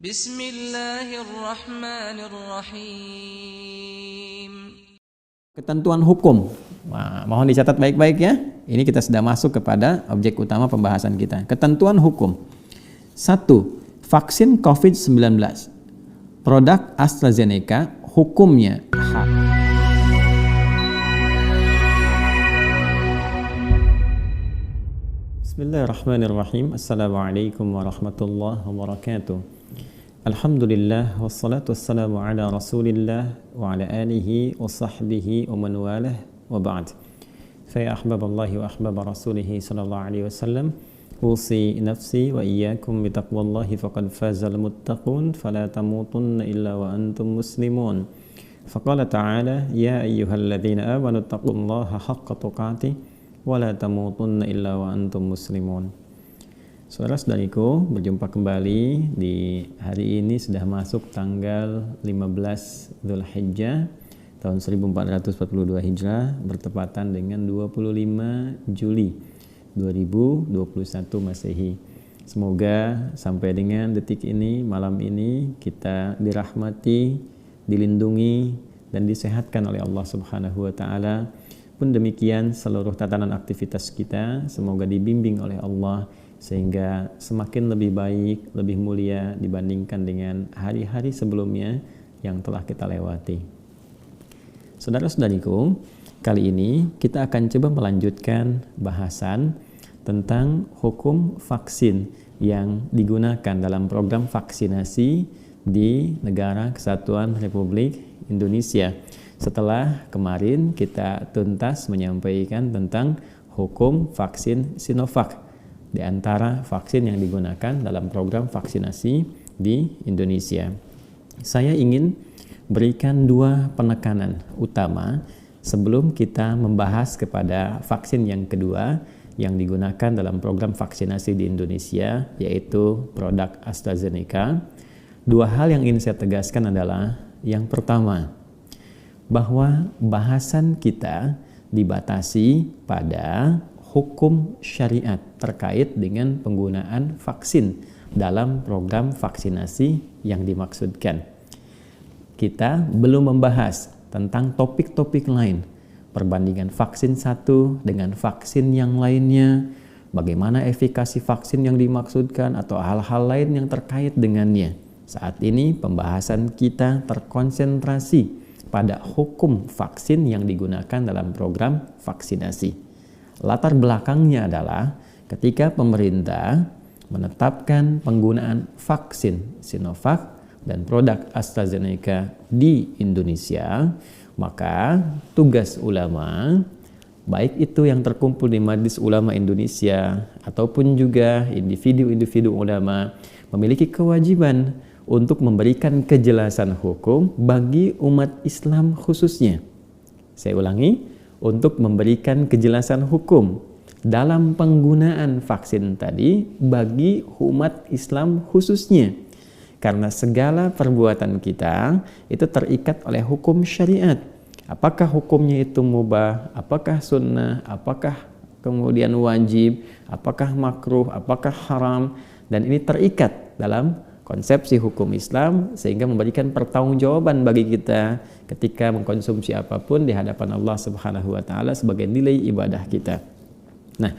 Bismillahirrahmanirrahim. Ketentuan hukum. Nah, mohon dicatat baik-baik ya. Ini kita sudah masuk kepada objek utama pembahasan kita. Ketentuan hukum. 1. Vaksin COVID-19. Produk AstraZeneca hukumnya hak. Bismillahirrahmanirrahim. Assalamualaikum warahmatullahi wabarakatuh. Alhamdulillah wassalatu wassalamu ala Rasulillah wa ala alihi wa sahbihi wa man walah wa ba'd. Fa ya ahbaballahi wa ahbab rasulih sallallahu alaihi wasallam, usi nafsi wa iyyakum bi taqwallahi faqad fazal muttaqun fala tamutunna illa wa antum muslimun. Faqala ta'ala ya ayyuhalladzina amanu taqullaha haqqa tuqatih wa la tamutunna illa wa antum muslimun. Saudara-saudariku, berjumpa kembali di hari ini sudah masuk tanggal 15 Dzulhijjah tahun 1442 Hijrah bertepatan dengan 25 Juli 2021 Masehi. Semoga sampai dengan detik ini, malam ini kita dirahmati, dilindungi dan disehatkan oleh Allah Subhanahu wa taala. Pun demikian seluruh tatanan aktivitas kita semoga dibimbing oleh Allah sehingga semakin lebih baik, lebih mulia dibandingkan dengan hari-hari sebelumnya yang telah kita lewati. Saudara-saudariku, kali ini kita akan coba melanjutkan bahasan tentang hukum vaksin yang digunakan dalam program vaksinasi di Negara Kesatuan Republik Indonesia. Setelah kemarin kita tuntas menyampaikan tentang hukum vaksin Sinovac di antara vaksin yang digunakan dalam program vaksinasi di Indonesia. Saya ingin berikan dua penekanan utama sebelum kita membahas kepada vaksin yang kedua yang digunakan dalam program vaksinasi di Indonesia, yaitu produk AstraZeneca. Dua hal yang ingin saya tegaskan adalah, yang pertama, bahwa bahasan kita dibatasi pada hukum syariat terkait dengan penggunaan vaksin dalam program vaksinasi yang dimaksudkan. Kita belum membahas tentang topik-topik lain, perbandingan vaksin satu dengan vaksin yang lainnya, bagaimana efikasi vaksin yang dimaksudkan atau hal-hal lain yang terkait dengannya. Saat ini pembahasan kita terkonsentrasi pada hukum vaksin yang digunakan dalam program vaksinasi. Latar belakangnya adalah ketika pemerintah menetapkan penggunaan vaksin Sinovac dan produk AstraZeneca di Indonesia, maka tugas ulama, baik itu yang terkumpul di Majelis Ulama Indonesia ataupun juga individu-individu ulama, memiliki kewajiban untuk memberikan kejelasan hukum bagi umat Islam khususnya. Saya ulangi, untuk memberikan kejelasan hukum dalam penggunaan vaksin tadi bagi umat Islam khususnya. Karena segala perbuatan kita itu terikat oleh hukum syariat. Apakah hukumnya itu mubah, apakah sunnah, apakah kemudian wajib, apakah makruh, apakah haram, dan ini terikat dalam konsepsi hukum Islam sehingga memberikan pertanggungjawaban bagi kita ketika mengkonsumsi apapun di hadapan Allah Subhanahu wa taala sebagai nilai ibadah kita. Nah,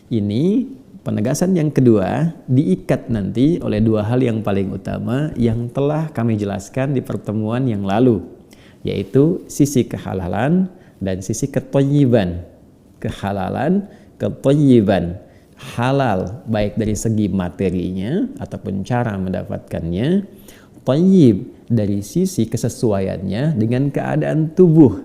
ini penegasan yang kedua diikat nanti oleh dua hal yang paling utama yang telah kami jelaskan di pertemuan yang lalu, yaitu sisi kehalalan dan sisi kethayyiban. Kehalalan, kethayyiban. Halal baik dari segi materinya ataupun cara mendapatkannya, thayyib dari sisi kesesuaiannya dengan keadaan tubuh,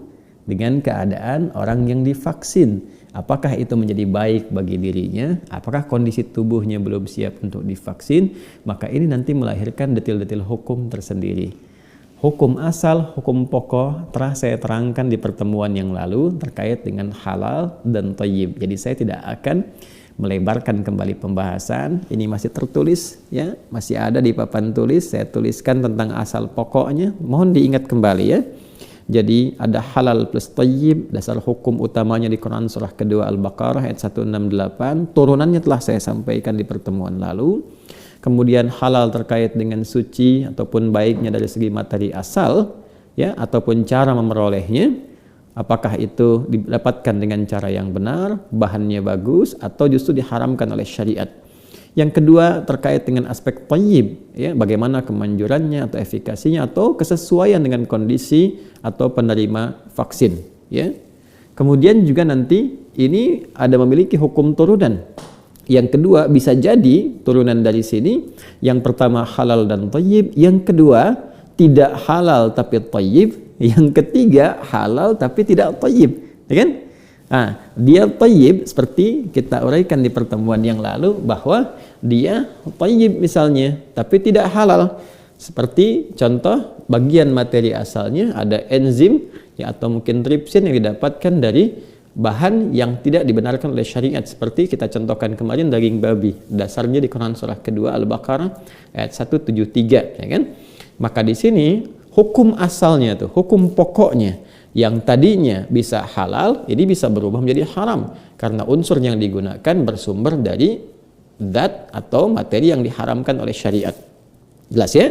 dengan keadaan orang yang divaksin. Apakah itu menjadi baik bagi dirinya, apakah kondisi tubuhnya belum siap untuk divaksin, maka ini nanti melahirkan detil-detil hukum tersendiri. Hukum asal, hukum pokok telah saya terangkan di pertemuan yang lalu terkait dengan halal dan thayyib. Jadi saya tidak akan melebarkan kembali pembahasan. Ini masih tertulis ya, masih ada di papan tulis. Saya tuliskan tentang asal pokoknya. Mohon diingat kembali ya. Jadi ada halal plus thayyib, dasar hukum utamanya di Quran surah kedua Al-Baqarah ayat 168. Turunannya telah saya sampaikan di pertemuan lalu. kemudian halal terkait dengan suci ataupun baiknya dari segi materi asal, ya, ataupun cara memperolehnya, apakah itu didapatkan dengan cara yang benar, bahannya bagus, atau justru diharamkan oleh syariat. Yang kedua terkait dengan aspek thayyib, ya, bagaimana kemanjurannya atau efikasinya atau kesesuaian dengan kondisi atau penerima vaksin, ya. Kemudian juga nanti ini ada memiliki hukum turunan. Yang kedua bisa jadi turunan dari sini, yang pertama halal dan thayyib, yang kedua tidak halal tapi thayyib, yang ketiga halal tapi tidak thayyib, ya kan? Nah, dia thayyib seperti kita uraikan di pertemuan yang lalu bahwa dia thayyib misalnya tapi tidak halal. Seperti contoh bagian materi asalnya ada enzim, ya, atau mungkin tripsin yang didapatkan dari bahan yang tidak dibenarkan oleh syariat, seperti kita contohkan kemarin daging babi, dasarnya di Quran surah kedua Al-Baqarah ayat 173, ya kan? Maka di sini hukum asalnya tuh, hukum pokoknya yang tadinya bisa halal, ini bisa berubah menjadi haram karena unsur yang digunakan bersumber dari zat atau materi yang diharamkan oleh syariat. Jelas ya?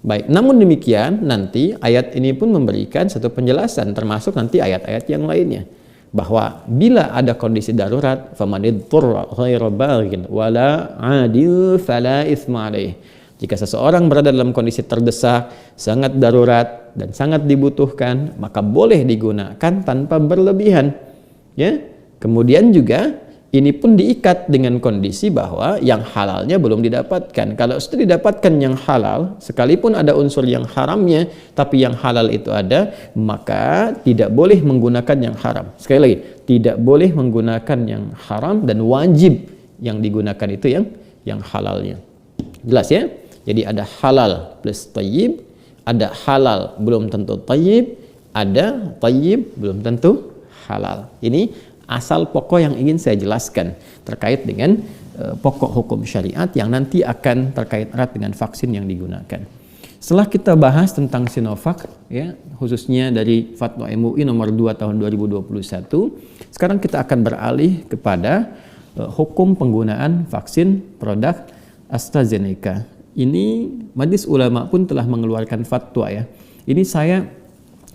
Baik, namun demikian nanti ayat ini pun memberikan satu penjelasan, termasuk nanti ayat-ayat yang lainnya, bahwa bila ada kondisi darurat, famanidhurra ghairu baghin wala 'adil fala itsma 'alaih. Jika seseorang berada dalam kondisi terdesak, sangat darurat dan sangat dibutuhkan, maka boleh digunakan tanpa berlebihan, ya. Kemudian juga ini pun diikat dengan kondisi bahwa yang halalnya belum didapatkan. Kalau sudah didapatkan yang halal, sekalipun ada unsur yang haramnya, tapi yang halal itu ada, maka tidak boleh menggunakan yang haram. Sekali lagi, tidak boleh menggunakan yang haram dan wajib yang digunakan itu yang halalnya. Jelas ya? Jadi ada halal plus thayyib, ada halal belum tentu thayyib, ada thayyib belum tentu halal. Ini asal pokok yang ingin saya jelaskan terkait dengan pokok hukum syariat yang nanti akan terkait erat dengan vaksin yang digunakan. Setelah kita bahas tentang Sinovac, ya, khususnya dari Fatwa MUI nomor 2 tahun 2021, sekarang kita akan beralih kepada hukum penggunaan vaksin produk AstraZeneca. Ini Majelis Ulama pun telah mengeluarkan fatwa, ya. Ini saya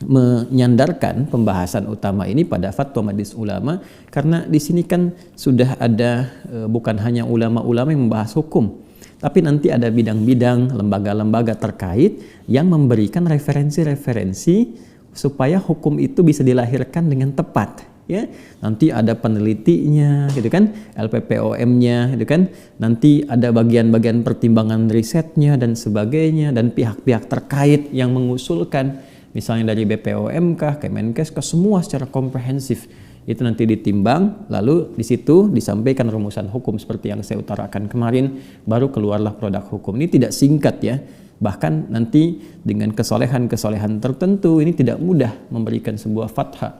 menyandarkan pembahasan utama ini pada fatwa Majelis Ulama karena di sini kan sudah ada bukan hanya ulama-ulama yang membahas hukum, tapi nanti ada bidang-bidang, lembaga-lembaga terkait yang memberikan referensi-referensi supaya hukum itu bisa dilahirkan dengan tepat, ya. Nanti ada penelitinya, gitu kan, LPPOM-nya, gitu kan. Nanti ada bagian-bagian pertimbangan risetnya dan sebagainya, dan pihak-pihak terkait yang mengusulkan, misalnya dari BPOM kah, Kemenkes kah, semua secara komprehensif itu nanti ditimbang, lalu di situ disampaikan rumusan hukum seperti yang saya utarakan kemarin, baru keluarlah produk hukum. Ini tidak singkat, ya, bahkan nanti dengan kesolehan-kesolehan tertentu ini tidak mudah memberikan sebuah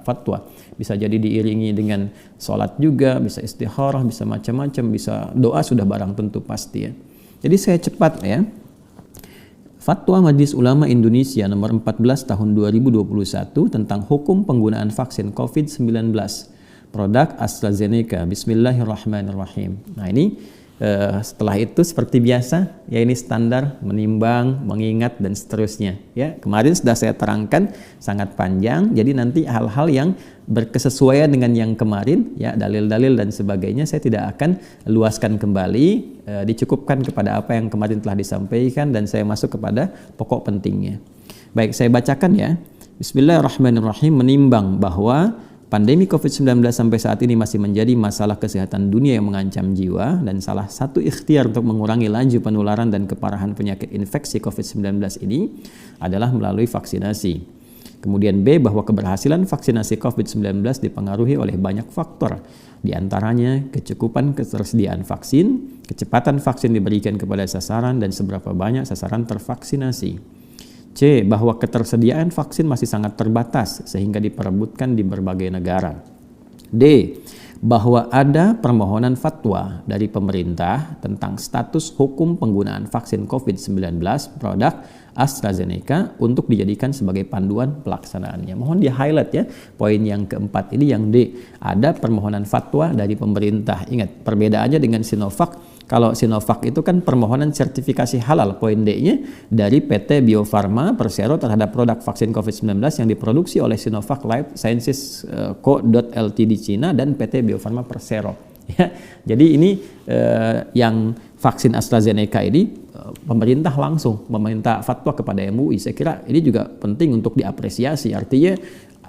fatwa. Bisa jadi diiringi dengan sholat juga, bisa istikharah, bisa macam-macam, bisa doa, sudah barang tentu pasti, ya. Jadi saya cepat, ya. Fatwa Majelis Ulama Indonesia nomor 14 tahun 2021 tentang hukum penggunaan vaksin COVID-19 produk AstraZeneca. Bismillahirrahmanirrahim. Nah, ini setelah itu seperti biasa, ya, ini standar menimbang, mengingat dan seterusnya, ya. Kemarin sudah saya terangkan sangat panjang, jadi nanti hal-hal yang berkesesuaian dengan yang kemarin, ya, dalil-dalil dan sebagainya saya tidak akan luaskan kembali, dicukupkan kepada apa yang kemarin telah disampaikan dan saya masuk kepada pokok pentingnya. Baik, saya bacakan, ya. Bismillahirrahmanirrahim. Menimbang bahwa pandemi COVID-19 sampai saat ini masih menjadi masalah kesehatan dunia yang mengancam jiwa dan salah satu ikhtiar untuk mengurangi laju penularan dan keparahan penyakit infeksi COVID-19 ini adalah melalui vaksinasi. Kemudian B, bahwa keberhasilan vaksinasi COVID-19 dipengaruhi oleh banyak faktor, di antaranya kecukupan ketersediaan vaksin, kecepatan vaksin diberikan kepada sasaran dan seberapa banyak sasaran tervaksinasi. C, bahwa ketersediaan vaksin masih sangat terbatas sehingga diperebutkan di berbagai negara. D, bahwa ada permohonan fatwa dari pemerintah tentang status hukum penggunaan vaksin COVID-19 produk AstraZeneca untuk dijadikan sebagai panduan pelaksanaannya. Mohon di-highlight, ya, poin yang keempat ini, yang D. Ada permohonan fatwa dari pemerintah. Ingat, perbedaannya dengan Sinovac, Kalau Sinovac itu kan permohonan sertifikasi halal, poin D-nya, dari PT Bio Farma Persero terhadap produk vaksin COVID-19 yang diproduksi oleh Sinovac Life Sciences Co. Ltd Cina dan PT Bio Farma Persero. Ya, jadi ini yang vaksin AstraZeneca ini pemerintah langsung meminta fatwa kepada MUI. Saya kira ini juga penting untuk diapresiasi. Artinya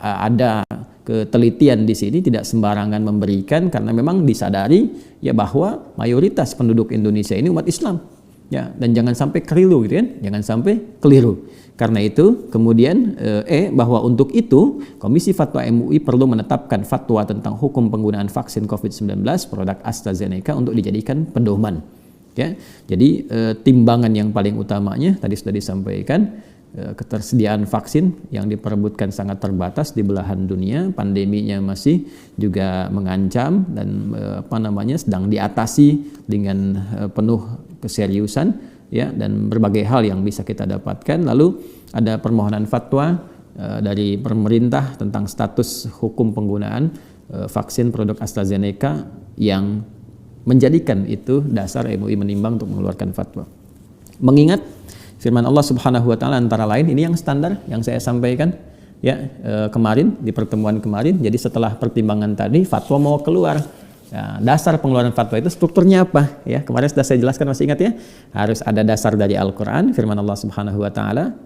ada ketelitian di sini, tidak sembarangan memberikan, karena memang disadari ya bahwa mayoritas penduduk Indonesia ini umat Islam. Ya, dan jangan sampai keliru gitu kan? Jangan sampai keliru. Karena itu kemudian bahwa untuk itu Komisi Fatwa MUI perlu menetapkan fatwa tentang hukum penggunaan vaksin COVID-19 produk AstraZeneca untuk dijadikan pedoman. Ya, jadi timbangan yang paling utamanya tadi sudah disampaikan, ketersediaan vaksin yang diperebutkan sangat terbatas di belahan dunia, pandeminya masih juga mengancam dan sedang diatasi dengan penuh keseriusan, ya, dan berbagai hal yang bisa kita dapatkan. Lalu ada permohonan fatwa dari pemerintah tentang status hukum penggunaan vaksin produk AstraZeneca yang menjadikan itu dasar MUI menimbang untuk mengeluarkan fatwa. Mengingat firman Allah Subhanahu wa taala antara lain, ini yang standar yang saya sampaikan ya kemarin di pertemuan kemarin. Jadi setelah pertimbangan tadi fatwa mau keluar. Nah, dasar pengeluaran fatwa itu strukturnya apa? Ya, kemarin sudah saya jelaskan, masih ingat ya? Harus ada dasar dari Al-Qur'an, firman Allah Subhanahu wa taala,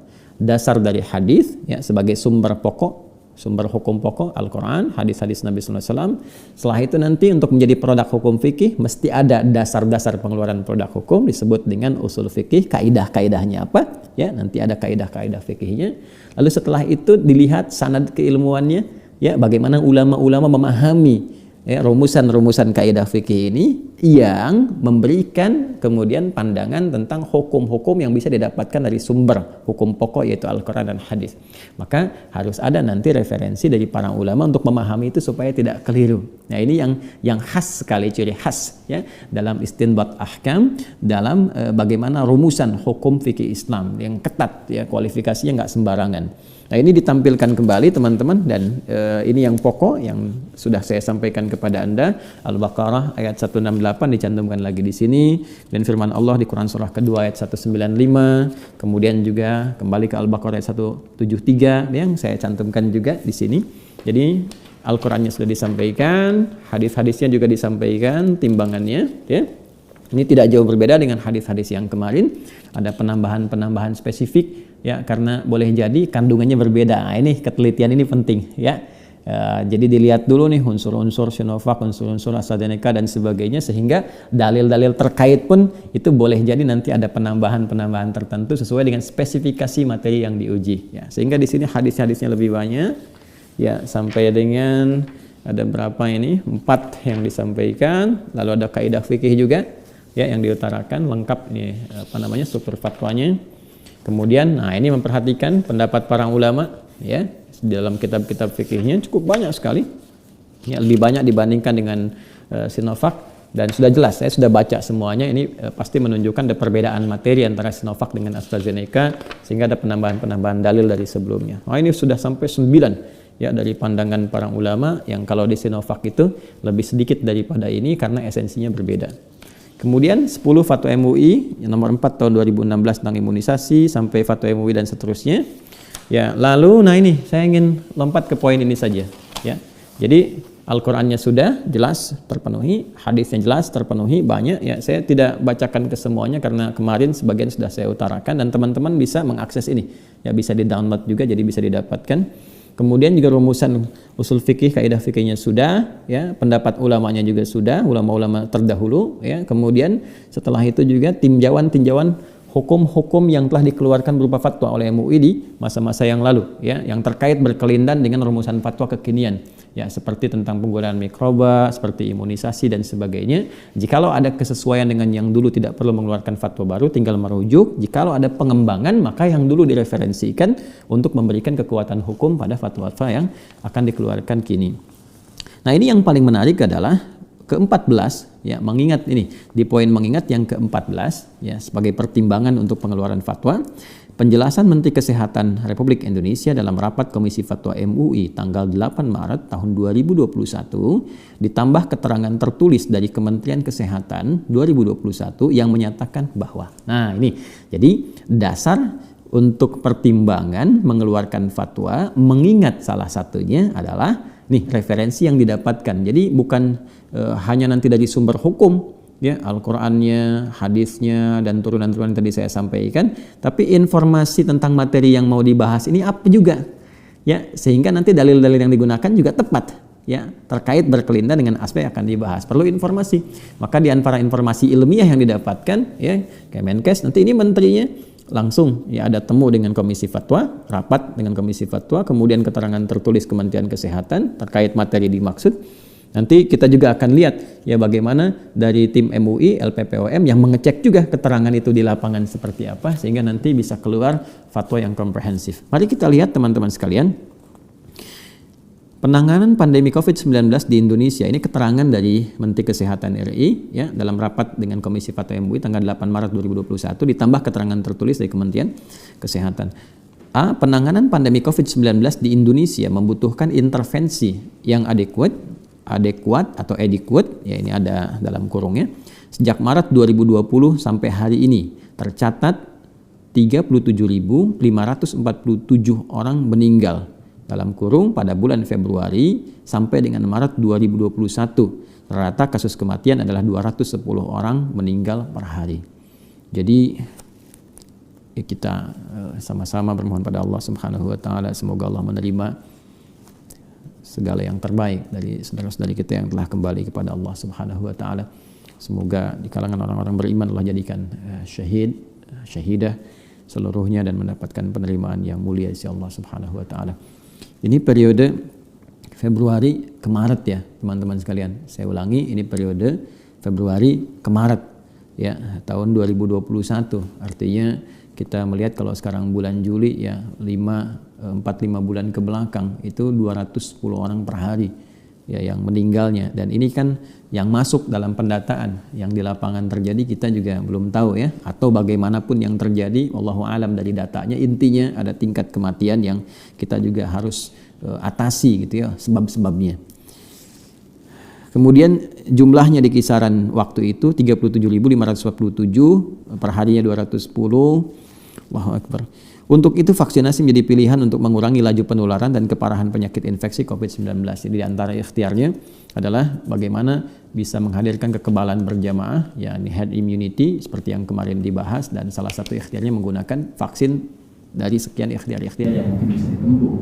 dasar dari hadis ya sebagai sumber pokok, sumber hukum pokok Al-Quran, hadis-hadis Nabi SAW. Setelah itu nanti untuk menjadi produk hukum fikih mesti ada dasar-dasar pengeluaran produk hukum disebut dengan usul fikih, kaidah-kaidahnya apa? Ya, nanti ada kaidah-kaidah fikihnya. Lalu setelah itu dilihat sanad keilmuannya, ya, bagaimana ulama-ulama memahami ya, rumusan-rumusan kaidah fikih ini yang memberikan kemudian pandangan tentang hukum-hukum yang bisa didapatkan dari sumber hukum pokok yaitu Al-Quran dan hadis. Maka harus ada nanti referensi dari para ulama untuk memahami itu supaya tidak keliru. Nah, ini yang khas sekali, ciri khas ya dalam istinbat ahkam, dalam bagaimana rumusan hukum fikih Islam yang ketat ya, kualifikasinya nggak sembarangan. Nah, ini ditampilkan kembali teman-teman, dan ini yang pokok yang sudah saya sampaikan kepada Anda. Al-Baqarah ayat 168 dicantumkan lagi di sini, dan firman Allah di Quran surah kedua ayat 195. Kemudian juga kembali ke Al-Baqarah ayat 173 yang saya cantumkan juga di sini. Jadi Al-Qur'annya sudah disampaikan, hadis-hadisnya juga disampaikan, timbangannya ya. Ini tidak jauh berbeda dengan hadis-hadis yang kemarin. Ada penambahan-penambahan spesifik ya, karena boleh jadi kandungannya berbeda. Nah, ini ketelitian ini penting ya. Jadi dilihat dulu nih unsur-unsur Sinovac, unsur-unsur AstraZeneca dan sebagainya, sehingga dalil-dalil terkait pun itu boleh jadi nanti ada penambahan-penambahan tertentu sesuai dengan spesifikasi materi yang diuji ya. Sehingga di sini hadis-hadisnya lebih banyak ya, sampai dengan ada berapa ini? 4 yang disampaikan. Lalu ada kaidah fikih juga ya yang diutarakan, lengkap ini struktur fatwanya. Kemudian ini memperhatikan pendapat para ulama ya dalam kitab-kitab fikihnya cukup banyak sekali ya, lebih banyak dibandingkan dengan Sinovac, dan sudah jelas saya sudah baca semuanya. Ini pasti menunjukkan ada perbedaan materi antara Sinovac dengan AstraZeneca, sehingga ada penambahan-penambahan dalil dari sebelumnya. Ini sudah sampai 9 ya dari pandangan para ulama, yang kalau di Sinovac itu lebih sedikit daripada ini karena esensinya berbeda. Kemudian 10 fatwa MUI yang nomor 4 tahun 2016 tentang imunisasi sampai fatwa MUI dan seterusnya. Ya, lalu ini saya ingin lompat ke poin ini saja ya. Jadi Al-Qur'annya sudah jelas terpenuhi, hadisnya jelas terpenuhi, banyak ya. Saya tidak bacakan ke semuanya karena kemarin sebagian sudah saya utarakan, dan teman-teman bisa mengakses ini. Ya, bisa di-download juga, jadi bisa didapatkan. Kemudian juga rumusan usul fikih, kaidah fikihnya sudah, ya, pendapat ulamanya juga sudah, ulama-ulama terdahulu, ya. Kemudian setelah itu juga tinjauan hukum-hukum yang telah dikeluarkan berupa fatwa oleh MUI di masa-masa yang lalu, ya, yang terkait berkelindan dengan rumusan fatwa kekinian, ya, seperti tentang penggunaan mikroba, seperti imunisasi dan sebagainya. Jikalau ada kesesuaian dengan yang dulu tidak perlu mengeluarkan fatwa baru, tinggal merujuk. Jikalau ada pengembangan, maka yang dulu direferensikan untuk memberikan kekuatan hukum pada fatwa-fatwa yang akan dikeluarkan kini. Nah, ini yang paling menarik adalah ke-14 ya, mengingat ini di poin mengingat yang ke-14 ya sebagai pertimbangan untuk pengeluaran fatwa. Penjelasan Menteri Kesehatan Republik Indonesia dalam rapat Komisi Fatwa MUI tanggal 8 Maret tahun 2021 ditambah keterangan tertulis dari Kementerian Kesehatan 2021 yang menyatakan bahwa, nah ini, jadi dasar untuk pertimbangan mengeluarkan fatwa mengingat salah satunya adalah nih referensi yang didapatkan. Jadi bukan hanya nanti dari sumber hukum, ya Al-Qur'annya, hadisnya, dan turunan-turunan yang tadi saya sampaikan, tapi informasi tentang materi yang mau dibahas ini apa juga, ya sehingga nanti dalil-dalil yang digunakan juga tepat, ya terkait berkelindan dengan aspek yang akan dibahas. Perlu informasi, maka di antara informasi ilmiah yang didapatkan, ya Kemenkes nanti ini menterinya langsung ya ada temu dengan Komisi Fatwa, rapat dengan Komisi Fatwa, kemudian keterangan tertulis Kementerian Kesehatan terkait materi dimaksud. Nanti kita juga akan lihat ya bagaimana dari tim MUI, LPPOM yang mengecek juga keterangan itu di lapangan seperti apa sehingga nanti bisa keluar fatwa yang komprehensif. Mari kita lihat teman-teman sekalian. Penanganan pandemi COVID-19 di Indonesia, ini keterangan dari Menteri Kesehatan RI ya dalam rapat dengan Komisi Fatwa MUI tanggal 8 Maret 2021 ditambah keterangan tertulis dari Kementerian Kesehatan. A. Penanganan pandemi COVID-19 di Indonesia membutuhkan intervensi yang adekuat atau adequate, ya ini ada dalam kurungnya. Sejak Maret 2020 sampai hari ini tercatat 37.547 orang meninggal dalam kurung pada bulan Februari sampai dengan Maret 2021. Rata kasus kematian adalah 210 orang meninggal per hari. Jadi ya kita sama-sama bermohon pada Allah Subhanahu wa taala semoga Allah menerima segala yang terbaik dari saudara-saudari kita yang telah kembali kepada Allah Subhanahu wa taala. Semoga di kalangan orang-orang beriman Allah jadikan syahidah seluruhnya dan mendapatkan penerimaan yang mulia di sisi Allah Subhanahu wa taala. Ini periode Februari ke Maret ya, teman-teman sekalian. Saya ulangi, ini periode Februari ke Maret ya, tahun 2021. Artinya kita melihat kalau sekarang bulan Juli ya 4-5 bulan ke belakang itu 210 orang per hari ya yang meninggalnya, dan ini kan yang masuk dalam pendataan yang di lapangan terjadi kita juga belum tahu ya, atau bagaimanapun yang terjadi wallahu alam dari datanya, intinya ada tingkat kematian yang kita juga harus atasi gitu ya sebab-sebabnya. Kemudian jumlahnya di kisaran waktu itu 37.547 per harinya 210. Allahu Akbar. Untuk itu vaksinasi menjadi pilihan untuk mengurangi laju penularan dan keparahan penyakit infeksi COVID-19. Jadi di antara ikhtiarnya adalah bagaimana bisa menghadirkan kekebalan berjamaah, yakni herd immunity seperti yang kemarin dibahas, dan salah satu ikhtiarnya menggunakan vaksin dari sekian ikhtiar-ikhtiar yang mungkin bisa ditempuh.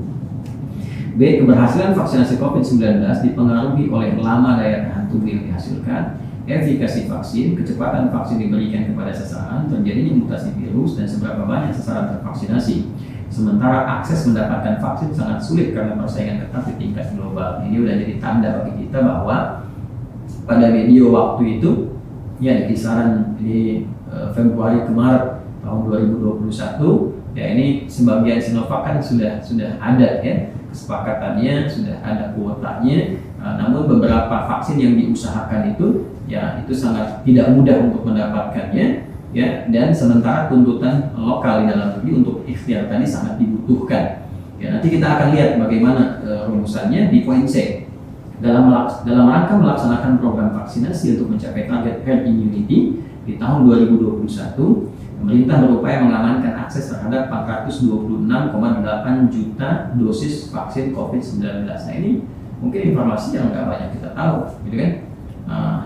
B. Keberhasilan vaksinasi COVID-19 dipengaruhi oleh lama daya tahan tubuh yang dihasilkan, efikasi vaksin, kecepatan vaksin diberikan kepada sasaran, terjadinya mutasi virus, dan seberapa banyak sasaran tervaksinasi. Sementara akses mendapatkan vaksin sangat sulit karena persaingan ketat di tingkat global. Ini udah jadi tanda bagi kita bahwa pada medio waktu itu, ya di kisaran di Februari ke Maret tahun 2021, ya ini sebagian Sinovac kan sudah ada ya, kesepakatannya, sudah ada kuotanya, namun beberapa vaksin yang diusahakan itu ya itu sangat tidak mudah untuk mendapatkannya ya, dan sementara tuntutan lokal di dalam negeri untuk ikhtiar tadi sangat dibutuhkan. Ya, nanti kita akan lihat bagaimana rumusannya di poin C. Dalam rangka melaksanakan program vaksinasi untuk mencapai target herd immunity di tahun 2021, pemerintah berupaya mengamankan akses terhadap 426,8 juta dosis vaksin COVID-19. Nah ini mungkin informasi yang nggak banyak kita tahu, gitu kan?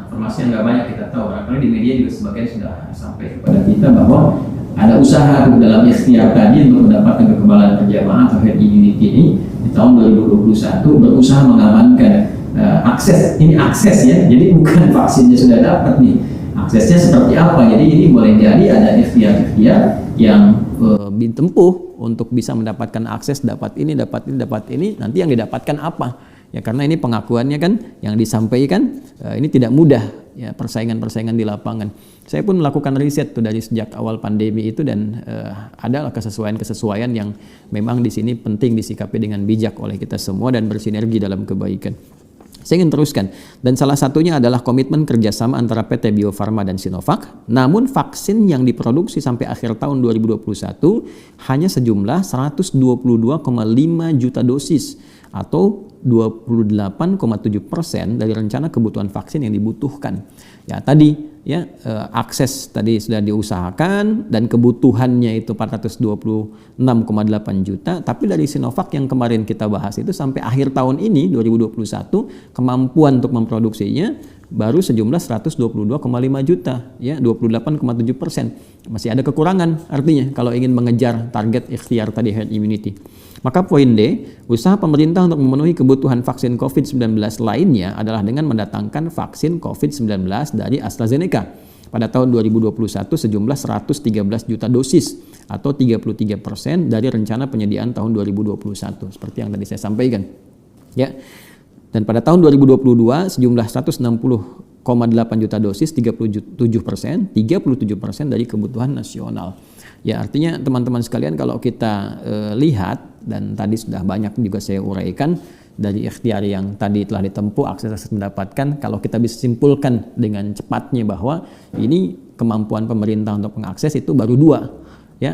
Informasi yang nggak banyak kita tahu. Barangkali di media juga sebagian sudah sampai kepada kita bahwa ada usaha dalam ikhtiar tadi untuk mendapatkan kekebalan berjamaah atau herd immunity ini di tahun 2021 berusaha mengamankan akses. Ini akses ya, jadi bukan vaksinnya sudah dapat nih. Aksesnya seperti apa? Jadi ini boleh jadi ada ikhtiar-ikhtiar yang ditempuh untuk bisa mendapatkan akses, dapat ini, nanti yang didapatkan apa? Ya karena ini pengakuannya kan yang disampaikan ini tidak mudah ya, persaingan-persaingan di lapangan. Saya pun melakukan riset tuh dari sejak awal pandemi itu, dan adalah kesesuaian-kesesuaian yang memang di sini penting disikapi dengan bijak oleh kita semua dan bersinergi dalam kebaikan. Saya ingin teruskan, dan salah satunya adalah komitmen kerjasama antara PT Bio Farma dan Sinovac. Namun vaksin yang diproduksi sampai akhir tahun 2021 hanya sejumlah 122,5 juta dosis atau 28,7% dari rencana kebutuhan vaksin yang dibutuhkan. Ya tadi ya akses tadi sudah diusahakan dan kebutuhannya itu 426,8 juta, tapi dari Sinovac yang kemarin kita bahas itu sampai akhir tahun ini 2021 kemampuan untuk memproduksinya baru sejumlah 122,5 juta, ya 28,7%. Masih ada kekurangan artinya kalau ingin mengejar target ikhtiar tadi herd immunity. Maka poin D, usaha pemerintah untuk memenuhi kebutuhan vaksin COVID-19 lainnya adalah dengan mendatangkan vaksin COVID-19 dari AstraZeneca. Pada tahun 2021 sejumlah 113 juta dosis atau 33% dari rencana penyediaan tahun 2021 seperti yang tadi saya sampaikan. Ya. Dan pada tahun 2022 sejumlah 160,8 juta dosis, 37% dari kebutuhan nasional. Ya, artinya teman-teman sekalian kalau kita lihat, dan tadi sudah banyak juga saya uraikan dari ikhtiar yang tadi telah ditempuh, akses mendapatkan, kalau kita bisa simpulkan dengan cepatnya bahwa ini kemampuan pemerintah untuk mengakses itu baru 2, ya,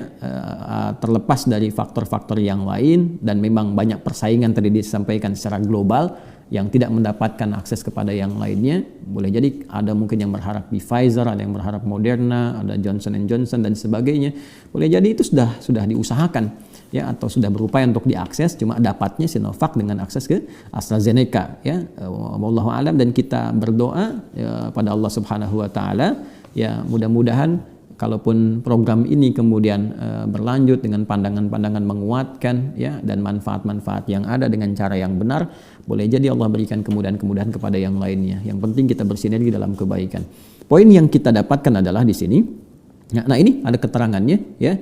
terlepas dari faktor-faktor yang lain, dan memang banyak persaingan tadi disampaikan secara global yang tidak mendapatkan akses kepada yang lainnya. Boleh jadi ada mungkin yang berharap di Pfizer, ada yang berharap Moderna, ada Johnson & Johnson dan sebagainya. Boleh jadi itu sudah diusahakan, ya, atau sudah berupaya untuk diakses, cuma dapatnya Sinovac dengan akses ke AstraZeneca, ya. Wallahu a'lam, dan kita berdoa ya, pada Allah Subhanahu wa taala, ya, mudah-mudahan kalaupun program ini kemudian berlanjut dengan pandangan-pandangan menguatkan, ya, dan manfaat-manfaat yang ada dengan cara yang benar, boleh jadi Allah berikan kemudahan-kemudahan kepada yang lainnya. Yang penting kita bersinergi dalam kebaikan. Poin yang kita dapatkan adalah di sini. Nah, ini ada keterangannya, ya.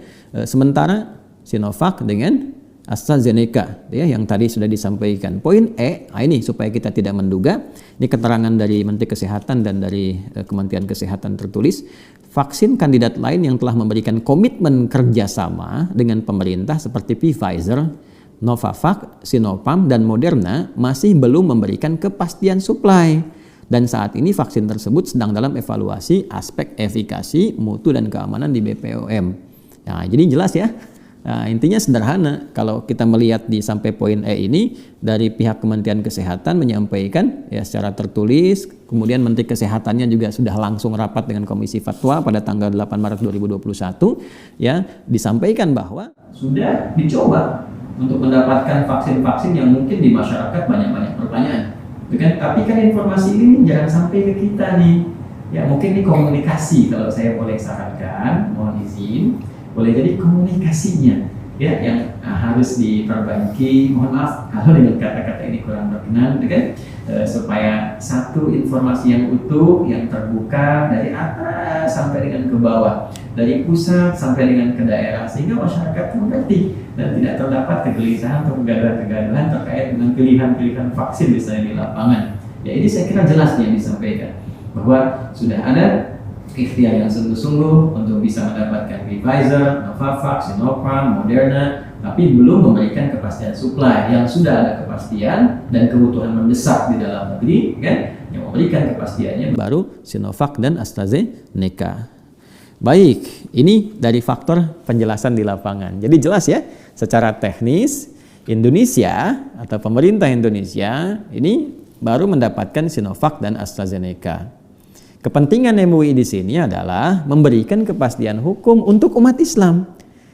Sementara Sinovac dengan AstraZeneca, ya, yang tadi sudah disampaikan. Poin E, ini supaya kita tidak menduga, ini keterangan dari Menteri Kesehatan dan dari Kementerian Kesehatan tertulis, vaksin kandidat lain yang telah memberikan komitmen kerjasama dengan pemerintah seperti Pfizer, Novavax, Sinopharm, dan Moderna masih belum memberikan kepastian suplai. Dan saat ini vaksin tersebut sedang dalam evaluasi aspek efikasi, mutu, dan keamanan di BPOM. Nah, jadi jelas ya. Nah, intinya sederhana, kalau kita melihat di sampai poin E ini, dari pihak Kementerian Kesehatan menyampaikan ya secara tertulis, kemudian Menteri Kesehatannya juga sudah langsung rapat dengan Komisi Fatwa pada tanggal 8 Maret 2021, ya, disampaikan bahwa sudah dicoba untuk mendapatkan vaksin-vaksin yang mungkin di masyarakat banyak-banyak pertanyaan, kan? Tapi kan informasi ini jangan sampai ke kita nih, ya, mungkin ini komunikasi kalau saya boleh sarankan, mohon izin. Boleh jadi komunikasinya, ya, yang harus diperbaiki. Mohon maaf kalau dengan kata-kata ini kurang berkenan, kan? Supaya satu informasi yang utuh, yang terbuka dari atas sampai dengan ke bawah, dari pusat sampai dengan ke daerah, sehingga masyarakat mengerti dan tidak terdapat kegelisahan atau kegaduhan terkait dengan pilihan-pilihan vaksin misalnya di lapangan. Ya, ini saya kira jelas yang disampaikan bahwa sudah ada ikhtiar yang sungguh-sungguh untuk bisa mendapatkan Pfizer, Novavax, Sinopharm, Moderna, tapi belum memberikan kepastian suplai. Yang sudah ada kepastian dan kebutuhan mendesak di dalam negeri, kan, yang memberikan kepastiannya baru Sinovac dan AstraZeneca. Baik, ini dari faktor penjelasan di lapangan. Jadi jelas ya, secara teknis Indonesia atau pemerintah Indonesia ini baru mendapatkan Sinovac dan AstraZeneca. Kepentingan MUI di sini adalah memberikan kepastian hukum untuk umat Islam.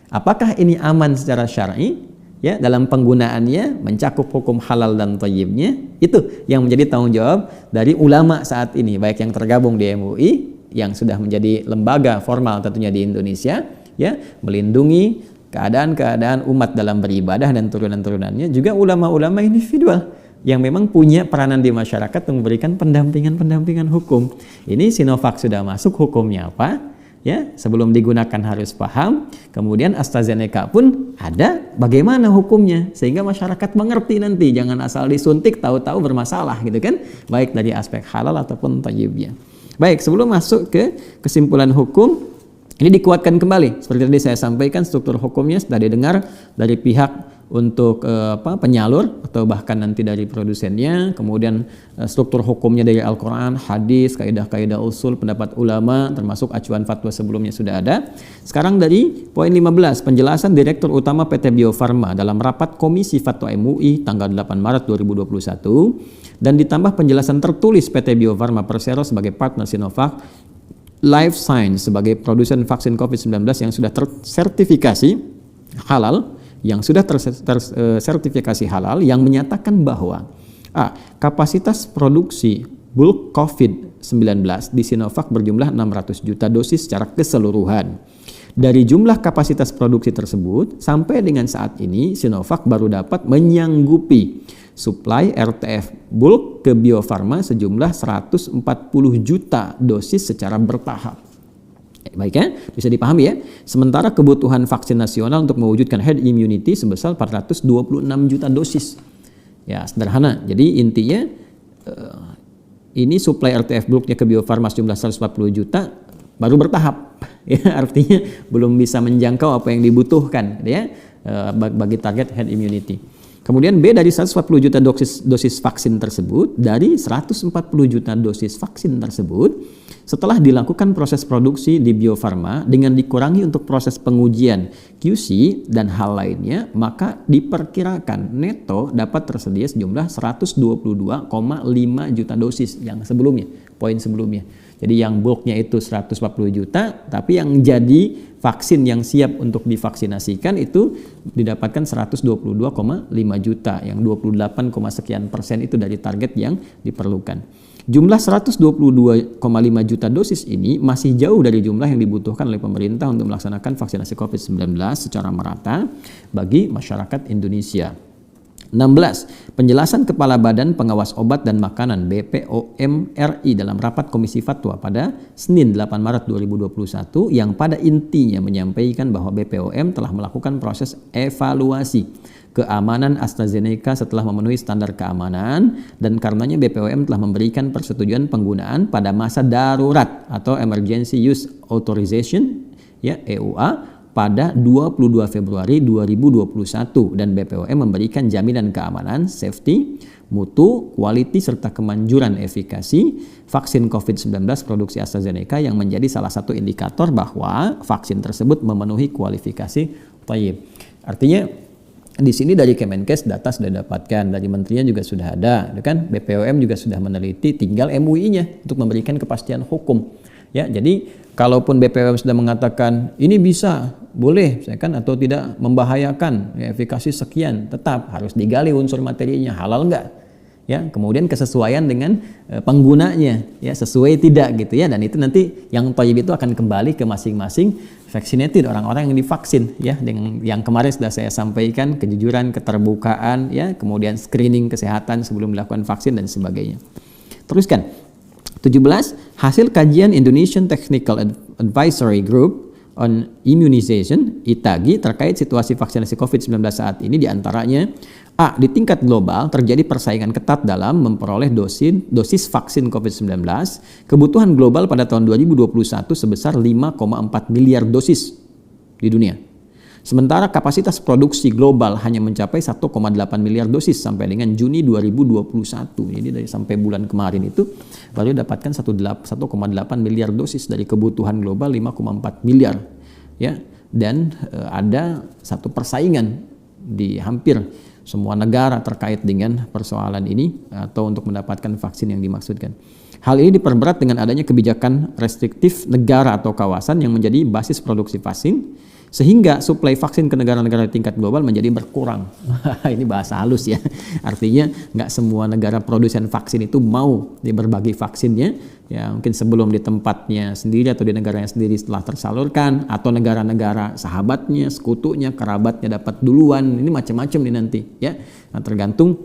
Apakah ini aman secara syar'i, ya, dalam penggunaannya, mencakup hukum halal dan thayyibnya? Itu yang menjadi tanggung jawab dari ulama saat ini, baik yang tergabung di MUI, yang sudah menjadi lembaga formal tentunya di Indonesia, ya, melindungi keadaan-keadaan umat dalam beribadah dan turunan-turunannya, juga ulama-ulama individual yang memang punya peranan di masyarakat untuk memberikan pendampingan hukum. Ini Sinovac sudah masuk, hukumnya apa? Ya, sebelum digunakan harus paham. Kemudian AstraZeneca pun ada bagaimana hukumnya sehingga masyarakat mengerti nanti, jangan asal disuntik tahu-tahu bermasalah gitu kan, baik dari aspek halal ataupun thayyibnya. Baik, sebelum masuk ke kesimpulan hukum, ini dikuatkan kembali seperti tadi saya sampaikan, struktur hukumnya sudah didengar dari pihak untuk penyalur atau bahkan nanti dari produsennya, kemudian struktur hukumnya dari Al-Quran, hadis, kaidah-kaidah usul, pendapat ulama, termasuk acuan fatwa sebelumnya sudah ada. Sekarang dari poin 15, penjelasan Direktur Utama PT Bio Farma dalam rapat Komisi Fatwa MUI tanggal 8 Maret 2021, dan ditambah penjelasan tertulis PT Bio Farma Persero sebagai partner Sinovac Life Science sebagai produsen vaksin COVID-19 yang sudah tersertifikasi halal, yang menyatakan bahwa kapasitas produksi bulk COVID-19 di Sinovac berjumlah 600 juta dosis secara keseluruhan. Dari jumlah kapasitas produksi tersebut, sampai dengan saat ini Sinovac baru dapat menyanggupi suplai RTF bulk ke Bio Farma sejumlah 140 juta dosis secara bertahap. Baik ya, bisa dipahami ya. Sementara kebutuhan vaksin nasional untuk mewujudkan herd immunity sebesar 426 juta dosis. Ya, sederhana. Jadi intinya ini suplai RTF bulknya ke Bio Farma sejumlah 140 juta baru bertahap. Ya, artinya belum bisa menjangkau apa yang dibutuhkan ya bagi target herd immunity. Kemudian B, dari 140 juta dosis vaksin tersebut, dari 140 juta dosis vaksin tersebut, setelah dilakukan proses produksi di Bio Farma dengan dikurangi untuk proses pengujian QC dan hal lainnya, maka diperkirakan neto dapat tersedia sejumlah 122,5 juta dosis yang sebelumnya, poin sebelumnya. Jadi yang bulknya itu 140 juta, tapi yang jadi vaksin yang siap untuk divaksinasikan itu didapatkan 122,5 juta, yang 28, sekian persen itu dari target yang diperlukan. Jumlah 122,5 juta dosis ini masih jauh dari jumlah yang dibutuhkan oleh pemerintah untuk melaksanakan vaksinasi COVID-19 secara merata bagi masyarakat Indonesia. 16. Penjelasan Kepala Badan Pengawas Obat dan Makanan BPOM RI dalam rapat Komisi Fatwa pada Senin 8 Maret 2021 yang pada intinya menyampaikan bahwa BPOM telah melakukan proses evaluasi keamanan AstraZeneca setelah memenuhi standar keamanan, dan karenanya BPOM telah memberikan persetujuan penggunaan pada masa darurat atau Emergency Use Authorization ya EUA pada 22 Februari 2021, dan BPOM memberikan jaminan keamanan, safety, mutu, quality, serta kemanjuran efikasi vaksin COVID-19 produksi AstraZeneca yang menjadi salah satu indikator bahwa vaksin tersebut memenuhi kualifikasi thayyib. Artinya di sini dari Kemenkes data sudah dapatkan, dari menterinya juga sudah ada, kan? BPOM juga sudah meneliti, tinggal MUI-nya untuk memberikan kepastian hukum. Ya, jadi kalaupun BPOM sudah mengatakan ini bisa, boleh, atau tidak membahayakan, ya, efikasi sekian, tetap harus digali unsur materinya, halal enggak? Ya, kemudian kesesuaian dengan penggunanya, ya, sesuai tidak gitu ya, dan itu nanti yang thayyib itu akan kembali ke masing-masing vaccinated, orang-orang yang divaksin, ya, dengan yang kemarin sudah saya sampaikan, kejujuran, keterbukaan, ya, kemudian screening kesehatan sebelum melakukan vaksin dan sebagainya. Teruskan. 17. Hasil kajian Indonesian Technical Advisory Group on Immunization (ITAGI) terkait situasi vaksinasi COVID-19 saat ini diantaranya: A. Di tingkat global terjadi persaingan ketat dalam memperoleh dosis vaksin COVID-19. Kebutuhan global pada tahun 2021 sebesar 5,4 miliar dosis di dunia. Sementara kapasitas produksi global hanya mencapai 1,8 miliar dosis sampai dengan Juni 2021. Jadi dari sampai bulan kemarin itu baru dapatkan 1,8 miliar dosis dari kebutuhan global 5,4 miliar. Ya, dan ada satu persaingan di hampir semua negara terkait dengan persoalan ini atau untuk mendapatkan vaksin yang dimaksudkan. Hal ini diperberat dengan adanya kebijakan restriktif negara atau kawasan yang menjadi basis produksi vaksin, sehingga suplai vaksin ke negara-negara di tingkat global menjadi berkurang. Ini bahasa halus ya. Artinya nggak semua negara produsen vaksin itu mau berbagi vaksinnya. Ya, mungkin sebelum di tempatnya sendiri atau di negaranya sendiri setelah tersalurkan, atau negara-negara sahabatnya, sekutunya, kerabatnya dapat duluan. Ini macam-macam nih nanti ya. Nah, tergantung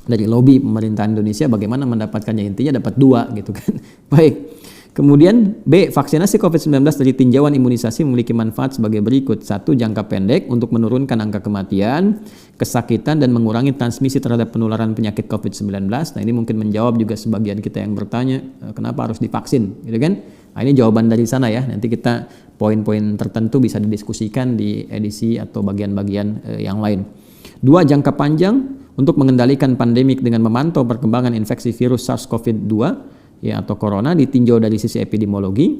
dari lobby pemerintahan Indonesia bagaimana mendapatkannya, intinya dapat dua gitu kan. Baik. Kemudian B, vaksinasi COVID-19 dari tinjauan imunisasi memiliki manfaat sebagai berikut. 1. Jangka pendek untuk menurunkan angka kematian, kesakitan, dan mengurangi transmisi terhadap penularan penyakit COVID-19. Nah, ini mungkin menjawab juga sebagian kita yang bertanya, kenapa harus divaksin, gitu kan? Nah, ini jawaban dari sana ya. Nanti kita poin-poin tertentu bisa didiskusikan di edisi atau bagian-bagian yang lain. 2. Jangka panjang untuk mengendalikan pandemik dengan memantau perkembangan infeksi virus SARS-CoV-2 ya atau corona ditinjau dari sisi epidemiologi.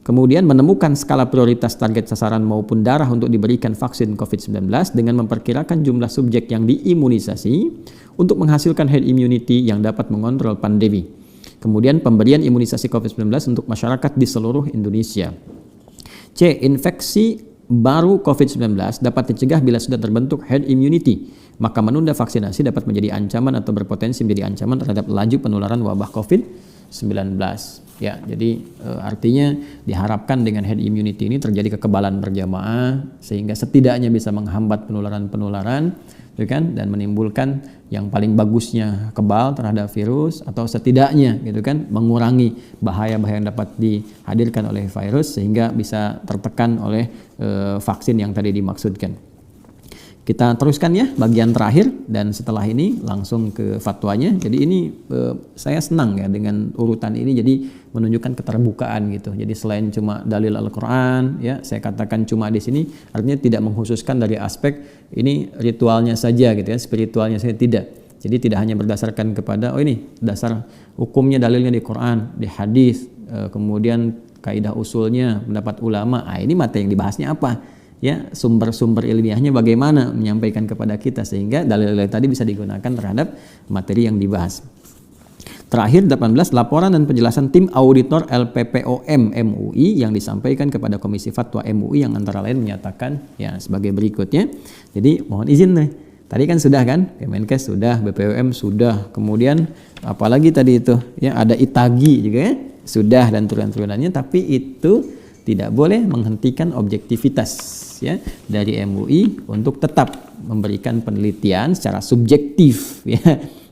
Kemudian menemukan skala prioritas target sasaran maupun darah untuk diberikan vaksin COVID-19 dengan memperkirakan jumlah subjek yang diimunisasi untuk menghasilkan herd immunity yang dapat mengontrol pandemi. Kemudian pemberian imunisasi COVID-19 untuk masyarakat di seluruh Indonesia. C. Infeksi baru COVID-19 dapat dicegah bila sudah terbentuk herd immunity. Maka menunda vaksinasi dapat menjadi ancaman atau berpotensi menjadi ancaman terhadap laju penularan wabah COVID-19. Ya, jadi artinya diharapkan dengan herd immunity ini terjadi kekebalan berjamaah sehingga setidaknya bisa menghambat penularan-penularan, gitu kan, dan menimbulkan yang paling bagusnya kebal terhadap virus atau setidaknya gitu kan mengurangi bahaya-bahaya yang dapat dihadirkan oleh virus sehingga bisa tertekan oleh vaksin yang tadi dimaksudkan. Kita teruskan ya bagian terakhir dan setelah ini langsung ke fatwanya. Jadi ini saya senang ya dengan urutan ini, jadi menunjukkan keterbukaan gitu. Jadi selain cuma dalil Al-Qur'an ya, saya katakan cuma di sini artinya tidak mengkhususkan dari aspek ini ritualnya saja gitu ya, spiritualnya saja tidak. Jadi tidak hanya berdasarkan kepada ini dasar hukumnya dalilnya di Quran, di hadis, kemudian kaidah usulnya, pendapat ulama. Ini materi yang dibahasnya apa? Ya, sumber-sumber ilmiahnya bagaimana menyampaikan kepada kita sehingga dalil-dalil tadi bisa digunakan terhadap materi yang dibahas. Terakhir 18, laporan dan penjelasan tim auditor LPPOM MUI yang disampaikan kepada Komisi Fatwa MUI yang antara lain menyatakan ya sebagai berikutnya. Jadi mohon izin nih. Tadi kan sudah kan, Kemenkes sudah, BPOM sudah, kemudian apalagi tadi itu ya ada Itagi juga ya, sudah dan turunan-turunannya, tapi itu tidak boleh menghentikan objektivitas ya dari MUI untuk tetap memberikan penelitian secara subjektif ya.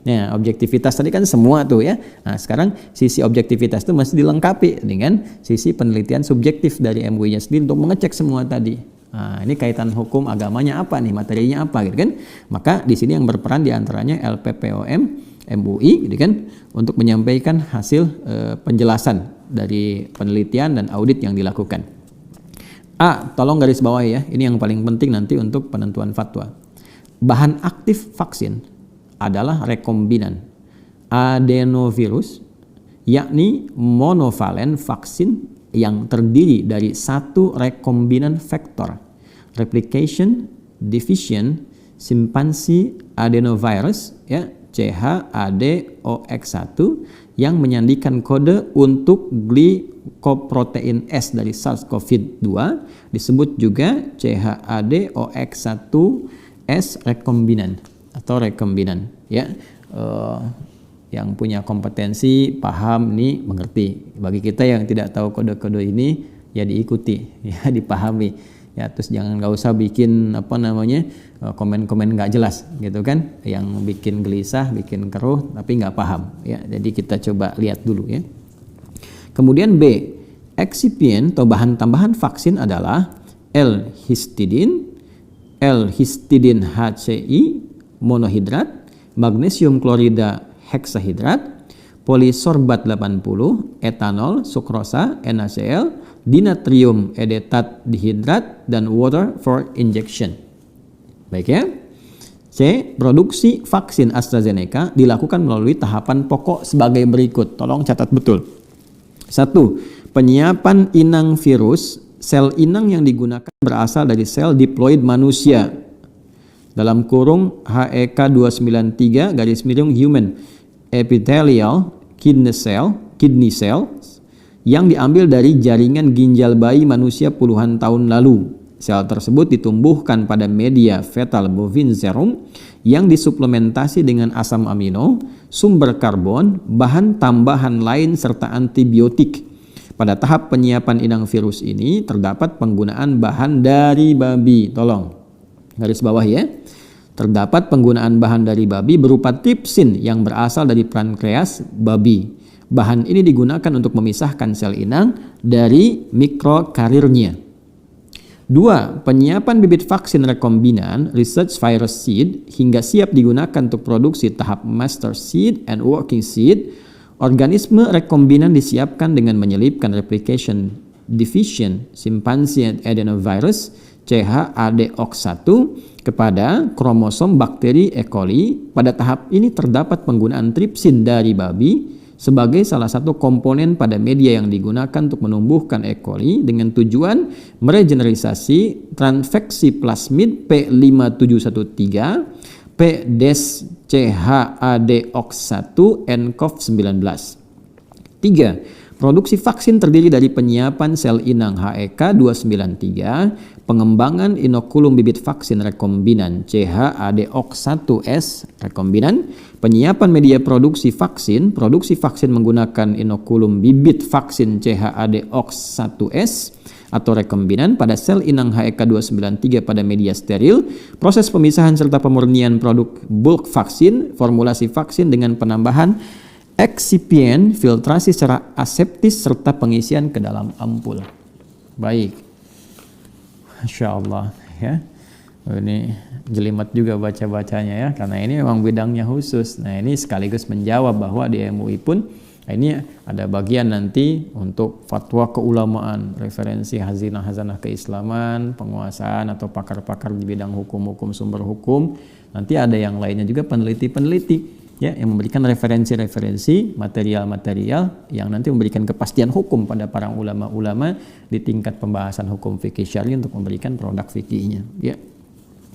Nah, objektivitas tadi kan semua tuh ya. Nah, sekarang sisi objektivitas itu masih dilengkapi dengan sisi penelitian subjektif dari MUI-nya sendiri untuk mengecek semua tadi. Nah, ini kaitan hukum agamanya apa nih, materinya apa gitu kan. Maka di sini yang berperan diantaranya LPPOM MUI gitu kan untuk menyampaikan hasil penjelasan dari penelitian dan audit yang dilakukan. A, tolong garis bawah ya, ini yang paling penting nanti untuk penentuan fatwa. Bahan aktif vaksin adalah rekombinan adenovirus, yakni monovalen vaksin yang terdiri dari satu rekombinan vektor replication deficient simpansi adenovirus ya ChAdOx1 yang menyandikan kode untuk glikoprotein S dari SARS-CoV-2 disebut juga ChAdOx1S rekombinan atau rekombinan ya. Yang punya kompetensi paham nih mengerti. Bagi kita yang tidak tahu kode-kode ini ya diikuti ya dipahami ya, terus nggak usah bikin komen-komen nggak jelas gitu kan, yang bikin gelisah, bikin keruh tapi nggak paham ya. Jadi kita coba lihat dulu ya. Kemudian B, excipient atau bahan tambahan vaksin adalah L-histidin HCI monohidrat, magnesium klorida heksahidrat, polisorbat 80, etanol, sukrosa, NaCl, dinatrium edetat dihidrat, dan water for injection. Baik ya. C. Produksi vaksin AstraZeneca dilakukan melalui tahapan pokok sebagai berikut. Tolong catat betul. 1. Penyiapan inang virus. Sel inang yang digunakan berasal dari sel diploid manusia. Dalam kurung HEK 293 human epithelial kidney cell yang diambil dari jaringan ginjal bayi manusia puluhan tahun lalu. Sel tersebut ditumbuhkan pada media fetal bovine serum yang disuplementasi dengan asam amino, sumber karbon, bahan tambahan lain serta antibiotik. Pada tahap penyiapan inang virus ini terdapat penggunaan bahan dari babi. Tolong garis bawah ya. Terdapat penggunaan bahan dari babi berupa tripsin yang berasal dari pankreas babi. Bahan ini digunakan untuk memisahkan sel inang dari mikrokarirnya. 2. Penyiapan bibit vaksin rekombinan research virus seed hingga siap digunakan untuk produksi tahap master seed and working seed. Organisme rekombinan disiapkan dengan menyelipkan replication deficient simpansi adenovirus CHADOX1 kepada kromosom bakteri E. coli. Pada tahap ini terdapat penggunaan tripsin dari babi sebagai salah satu komponen pada media yang digunakan untuk menumbuhkan E. coli dengan tujuan meregenerasi transveksi plasmid P5713 P-CHADOX1 nCoV19. 3. Produksi vaksin terdiri dari penyiapan sel inang HEK 293, pengembangan inokulum bibit vaksin rekombinan CHADOX1S rekombinan, penyiapan media produksi vaksin menggunakan inokulum bibit vaksin CHADOX1S atau rekombinan pada sel inang HEK 293 pada media steril, proses pemisahan serta pemurnian produk bulk vaksin, formulasi vaksin dengan penambahan eksipien, filtrasi secara aseptis, serta pengisian ke dalam ampul. Baik. Masya Allah ya. Ini jelimet juga baca-bacanya ya, karena ini memang bidangnya khusus. Nah ini sekaligus menjawab bahwa di MUI pun ini ada bagian nanti untuk fatwa keulamaan, referensi hazanah keislaman, penguasaan atau pakar-pakar di bidang hukum-hukum, sumber hukum. Nanti ada yang lainnya juga peneliti-peneliti ya, yang memberikan referensi-referensi material-material yang nanti memberikan kepastian hukum pada para ulama-ulama di tingkat pembahasan hukum fikih syar'i untuk memberikan produk fikihnya ya.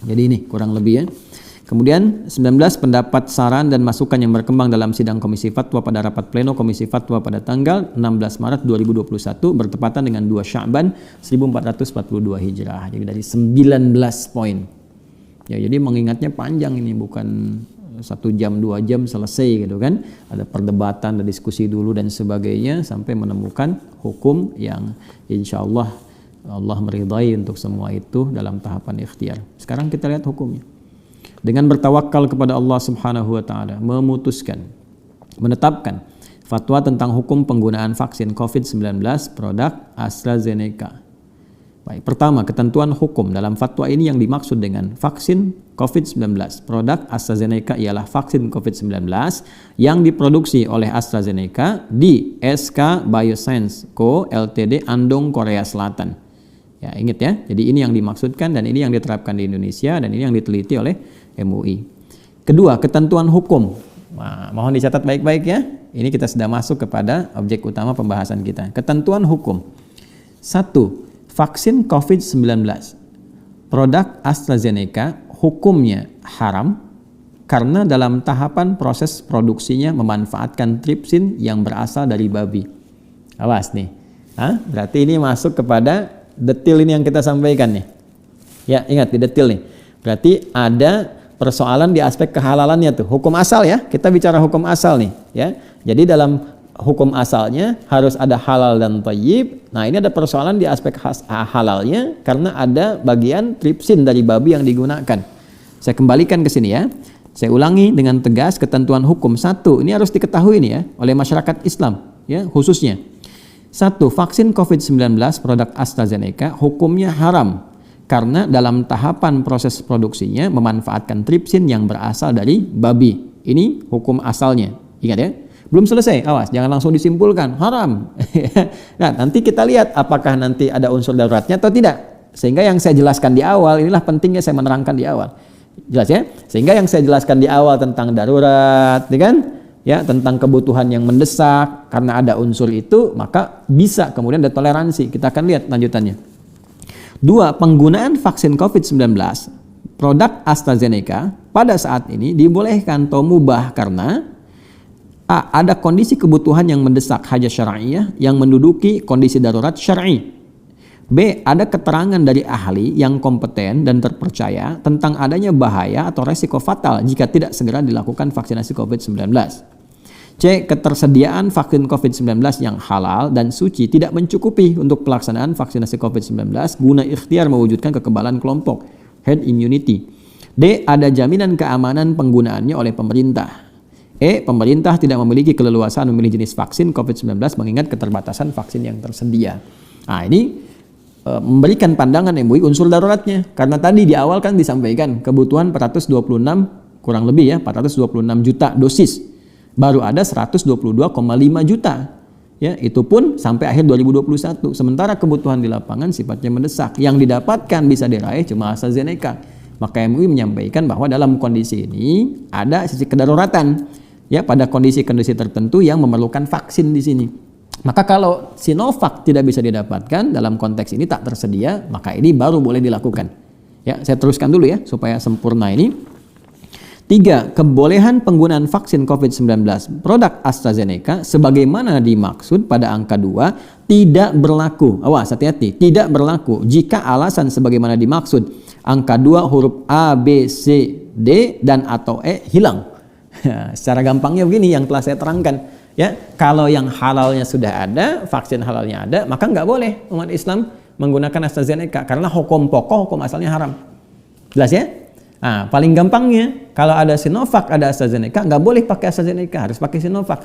Jadi ini kurang lebih ya. Kemudian 19, pendapat, saran dan masukan yang berkembang dalam sidang Komisi Fatwa pada rapat pleno Komisi Fatwa pada tanggal 16 Maret 2021 bertepatan dengan 2 Sya'ban 1442 Hijrah. Jadi dari 19 poin. Ya, jadi mengingatnya panjang ini, bukan 1 jam 2 jam selesai gitu kan. Ada perdebatan, ada diskusi dulu dan sebagainya sampai menemukan hukum yang insyaallah Allah meridai untuk semua itu dalam tahapan ikhtiar. Sekarang kita lihat hukumnya. Dengan bertawakal kepada Allah Subhanahu wa taala, memutuskan, menetapkan fatwa tentang hukum penggunaan vaksin COVID-19 produk AstraZeneca. Baik, pertama, ketentuan hukum dalam fatwa ini yang dimaksud dengan vaksin COVID-19 produk AstraZeneca ialah vaksin COVID-19 yang diproduksi oleh AstraZeneca di SK Bioscience Co. Ltd. Andong, Korea Selatan. Ya, ingat ya. Jadi ini yang dimaksudkan dan ini yang diterapkan di Indonesia dan ini yang diteliti oleh MUI. Kedua, ketentuan hukum. Nah, mohon dicatat baik-baik ya. Ini kita sudah masuk kepada objek utama pembahasan kita. Ketentuan hukum. 1. Vaksin COVID-19 produk AstraZeneca hukumnya haram karena dalam tahapan proses produksinya memanfaatkan tripsin yang berasal dari babi. Awas nih. Berarti ini masuk kepada detil ini yang kita sampaikan nih. Ya, ingat di detil nih. Berarti ada persoalan di aspek kehalalannya tuh. Hukum asal ya. Kita bicara hukum asal nih, ya. Jadi dalam hukum asalnya harus ada halal dan thayyib. Nah, ini ada persoalan di aspek halalnya karena ada bagian tripsin dari babi yang digunakan. Saya kembalikan ke sini ya. Saya ulangi dengan tegas ketentuan hukum. 1, ini harus diketahui nih ya oleh masyarakat Islam ya khususnya. 1. Vaksin COVID-19 produk AstraZeneca hukumnya haram karena dalam tahapan proses produksinya memanfaatkan tripsin yang berasal dari babi. Ini hukum asalnya. Ingat ya. Belum selesai, awas, jangan langsung disimpulkan haram. Nah, nanti kita lihat apakah nanti ada unsur daruratnya atau tidak. Sehingga yang saya jelaskan di awal, inilah pentingnya saya menerangkan di awal. Jelas ya? Sehingga yang saya jelaskan di awal tentang darurat, ya kan? Ya, tentang kebutuhan yang mendesak, karena ada unsur itu, maka bisa kemudian ada toleransi. Kita akan lihat lanjutannya. 2. Penggunaan vaksin COVID-19 produk AstraZeneca pada saat ini dibolehkan atau mubah karena A. Ada kondisi kebutuhan yang mendesak hajat syar'iyah yang menduduki kondisi darurat syar'i. B. Ada keterangan dari ahli yang kompeten dan terpercaya tentang adanya bahaya atau resiko fatal jika tidak segera dilakukan vaksinasi COVID-19. C. Ketersediaan vaksin COVID-19 yang halal dan suci tidak mencukupi untuk pelaksanaan vaksinasi COVID-19 guna ikhtiar mewujudkan kekebalan kelompok, herd immunity. D. Ada jaminan keamanan penggunaannya oleh pemerintah. E. Pemerintah tidak memiliki keleluasaan memilih jenis vaksin COVID-19 mengingat keterbatasan vaksin yang tersedia. Nah, ini memberikan pandangan MUI unsur daruratnya. Karena tadi di awal kan disampaikan kebutuhan 426 kurang lebih ya 426 juta dosis. Baru ada 122,5 juta. Ya, itu pun sampai akhir 2021. Sementara kebutuhan di lapangan sifatnya mendesak. Yang didapatkan bisa diraih cuma AstraZeneca. Maka MUI menyampaikan bahwa dalam kondisi ini ada sisi kedaruratan. Ya, pada kondisi-kondisi tertentu yang memerlukan vaksin di sini. Maka kalau Sinovac tidak bisa didapatkan dalam konteks ini tak tersedia, maka ini baru boleh dilakukan. Ya, saya teruskan dulu ya supaya sempurna ini. 3. Kebolehan penggunaan vaksin COVID-19 produk AstraZeneca sebagaimana dimaksud pada angka 2 tidak berlaku. Awas, hati-hati, tidak berlaku jika alasan sebagaimana dimaksud angka 2 huruf A, B, C, D dan atau E hilang. Secara gampangnya begini yang telah saya terangkan. Ya, kalau yang halalnya sudah ada, vaksin halalnya ada, maka nggak boleh umat Islam menggunakan AstraZeneca karena hukum pokok, hukum asalnya haram. Jelas ya? Nah, paling gampangnya kalau ada Sinovac, ada AstraZeneca, nggak boleh pakai AstraZeneca, harus pakai Sinovac.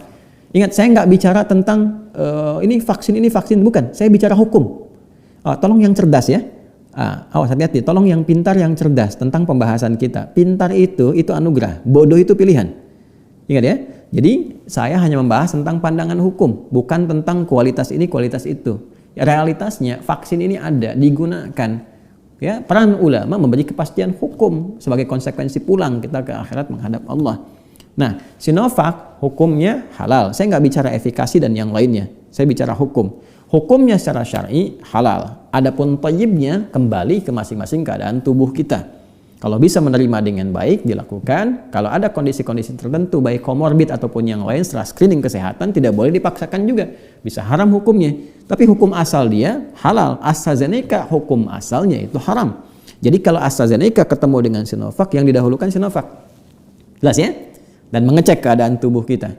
Ingat, saya nggak bicara tentang ini vaksin, bukan. Saya bicara hukum. Tolong yang cerdas ya. Awas, hati-hati. Tolong yang pintar, yang cerdas tentang pembahasan kita. Pintar itu anugerah, bodoh itu pilihan. Ingat ya. Jadi saya hanya membahas tentang pandangan hukum, bukan tentang kualitas ini, kualitas itu. Realitasnya vaksin ini ada, digunakan. Ya, peran ulama memberi kepastian hukum sebagai konsekuensi pulang kita ke akhirat menghadap Allah. Nah, Sinovac hukumnya halal. Saya nggak bicara efikasi dan yang lainnya. Saya bicara hukum. Hukumnya secara syar'i halal. Adapun thayyibnya kembali ke masing-masing keadaan tubuh kita. Kalau bisa menerima dengan baik dilakukan. Kalau ada kondisi-kondisi tertentu baik komorbid ataupun yang lain setelah screening kesehatan tidak boleh dipaksakan juga. Bisa haram hukumnya. Tapi hukum asal dia halal. AstraZeneca hukum asalnya itu haram. Jadi kalau AstraZeneca ketemu dengan Sinovac, yang didahulukan Sinovac. Jelas ya? Dan mengecek keadaan tubuh kita.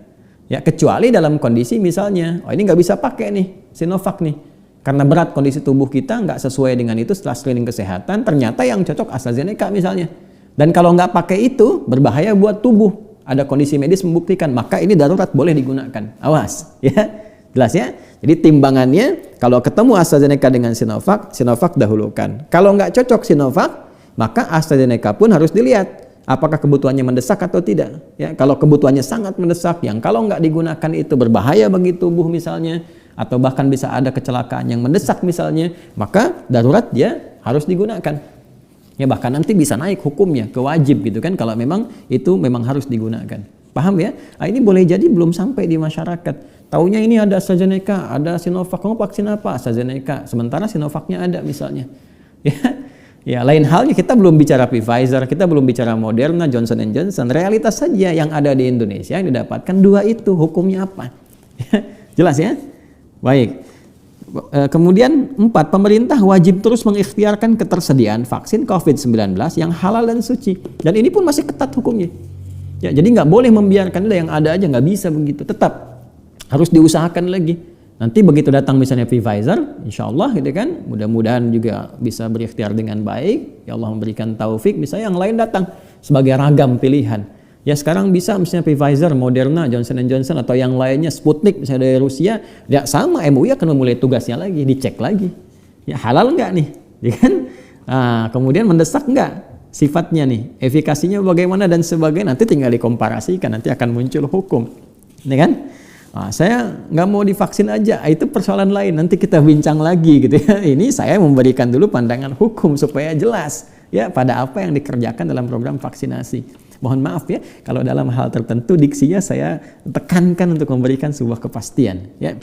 Ya, kecuali dalam kondisi misalnya, ini nggak bisa pakai nih Sinovac nih. Karena berat kondisi tubuh kita nggak sesuai dengan itu setelah screening kesehatan, ternyata yang cocok AstraZeneca misalnya. Dan kalau nggak pakai itu, berbahaya buat tubuh. Ada kondisi medis membuktikan, maka ini darurat boleh digunakan. Awas, ya. Jelas ya? Jadi timbangannya, kalau ketemu AstraZeneca dengan Sinovac, Sinovac dahulukan. Kalau nggak cocok Sinovac, maka AstraZeneca pun harus dilihat. Apakah kebutuhannya mendesak atau tidak. Ya, kalau kebutuhannya sangat mendesak, yang kalau nggak digunakan itu berbahaya bagi tubuh misalnya, atau bahkan bisa ada kecelakaan yang mendesak misalnya, maka darurat dia harus digunakan. Ya, bahkan nanti bisa naik hukumnya ke wajib gitu kan kalau memang itu memang harus digunakan. Paham ya? Ini boleh jadi belum sampai di masyarakat. Taunya ini ada AstraZeneca, ada Sinovac. Kamu vaksin apa? AstraZeneca. Sementara Sinovacnya ada misalnya. Ya, lain halnya kita belum bicara Pfizer, kita belum bicara Moderna, Johnson & Johnson. Realitas saja yang ada di Indonesia yang didapatkan dua itu, hukumnya apa? Jelas ya? Baik. Kemudian 4, pemerintah wajib terus mengikhtiarkan ketersediaan vaksin COVID-19 yang halal dan suci. Dan ini pun masih ketat hukumnya. Ya, jadi nggak boleh membiarkan yang ada aja, nggak bisa begitu. Tetap harus diusahakan lagi. Nanti begitu datang misalnya Pfizer, insya Allah gitu kan, mudah-mudahan juga bisa berikhtiar dengan baik. Ya Allah memberikan taufik, misalnya yang lain datang sebagai ragam pilihan. Ya sekarang bisa misalnya Pfizer, Moderna, Johnson & Johnson atau yang lainnya, Sputnik misalnya dari Rusia, ya sama MUI akan memulai tugasnya lagi, dicek lagi. Ya halal enggak nih? Ya kan? Kemudian mendesak enggak sifatnya nih? Efikasinya bagaimana dan sebagainya, nanti tinggal dikomparasikan, nanti akan muncul hukum. Ini kan? Saya nggak mau divaksin aja, itu persoalan lain, nanti kita bincang lagi gitu ya. Ini saya memberikan dulu pandangan hukum supaya jelas ya pada apa yang dikerjakan dalam program vaksinasi. Mohon maaf ya, kalau dalam hal tertentu diksinya saya tekankan untuk memberikan sebuah kepastian. Ya.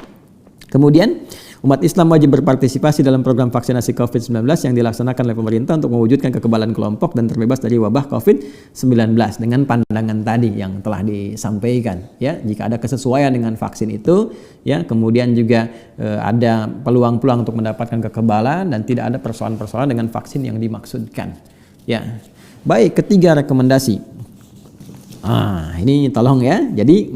Kemudian, umat Islam wajib berpartisipasi dalam program vaksinasi COVID-19 yang dilaksanakan oleh pemerintah untuk mewujudkan kekebalan kelompok dan terbebas dari wabah COVID-19 dengan pandangan tadi yang telah disampaikan. Ya, jika ada kesesuaian dengan vaksin itu, ya, kemudian juga ada peluang-peluang untuk mendapatkan kekebalan dan tidak ada persoalan-persoalan dengan vaksin yang dimaksudkan. Ya, baik. Ketiga, rekomendasi. Ini tolong ya. Jadi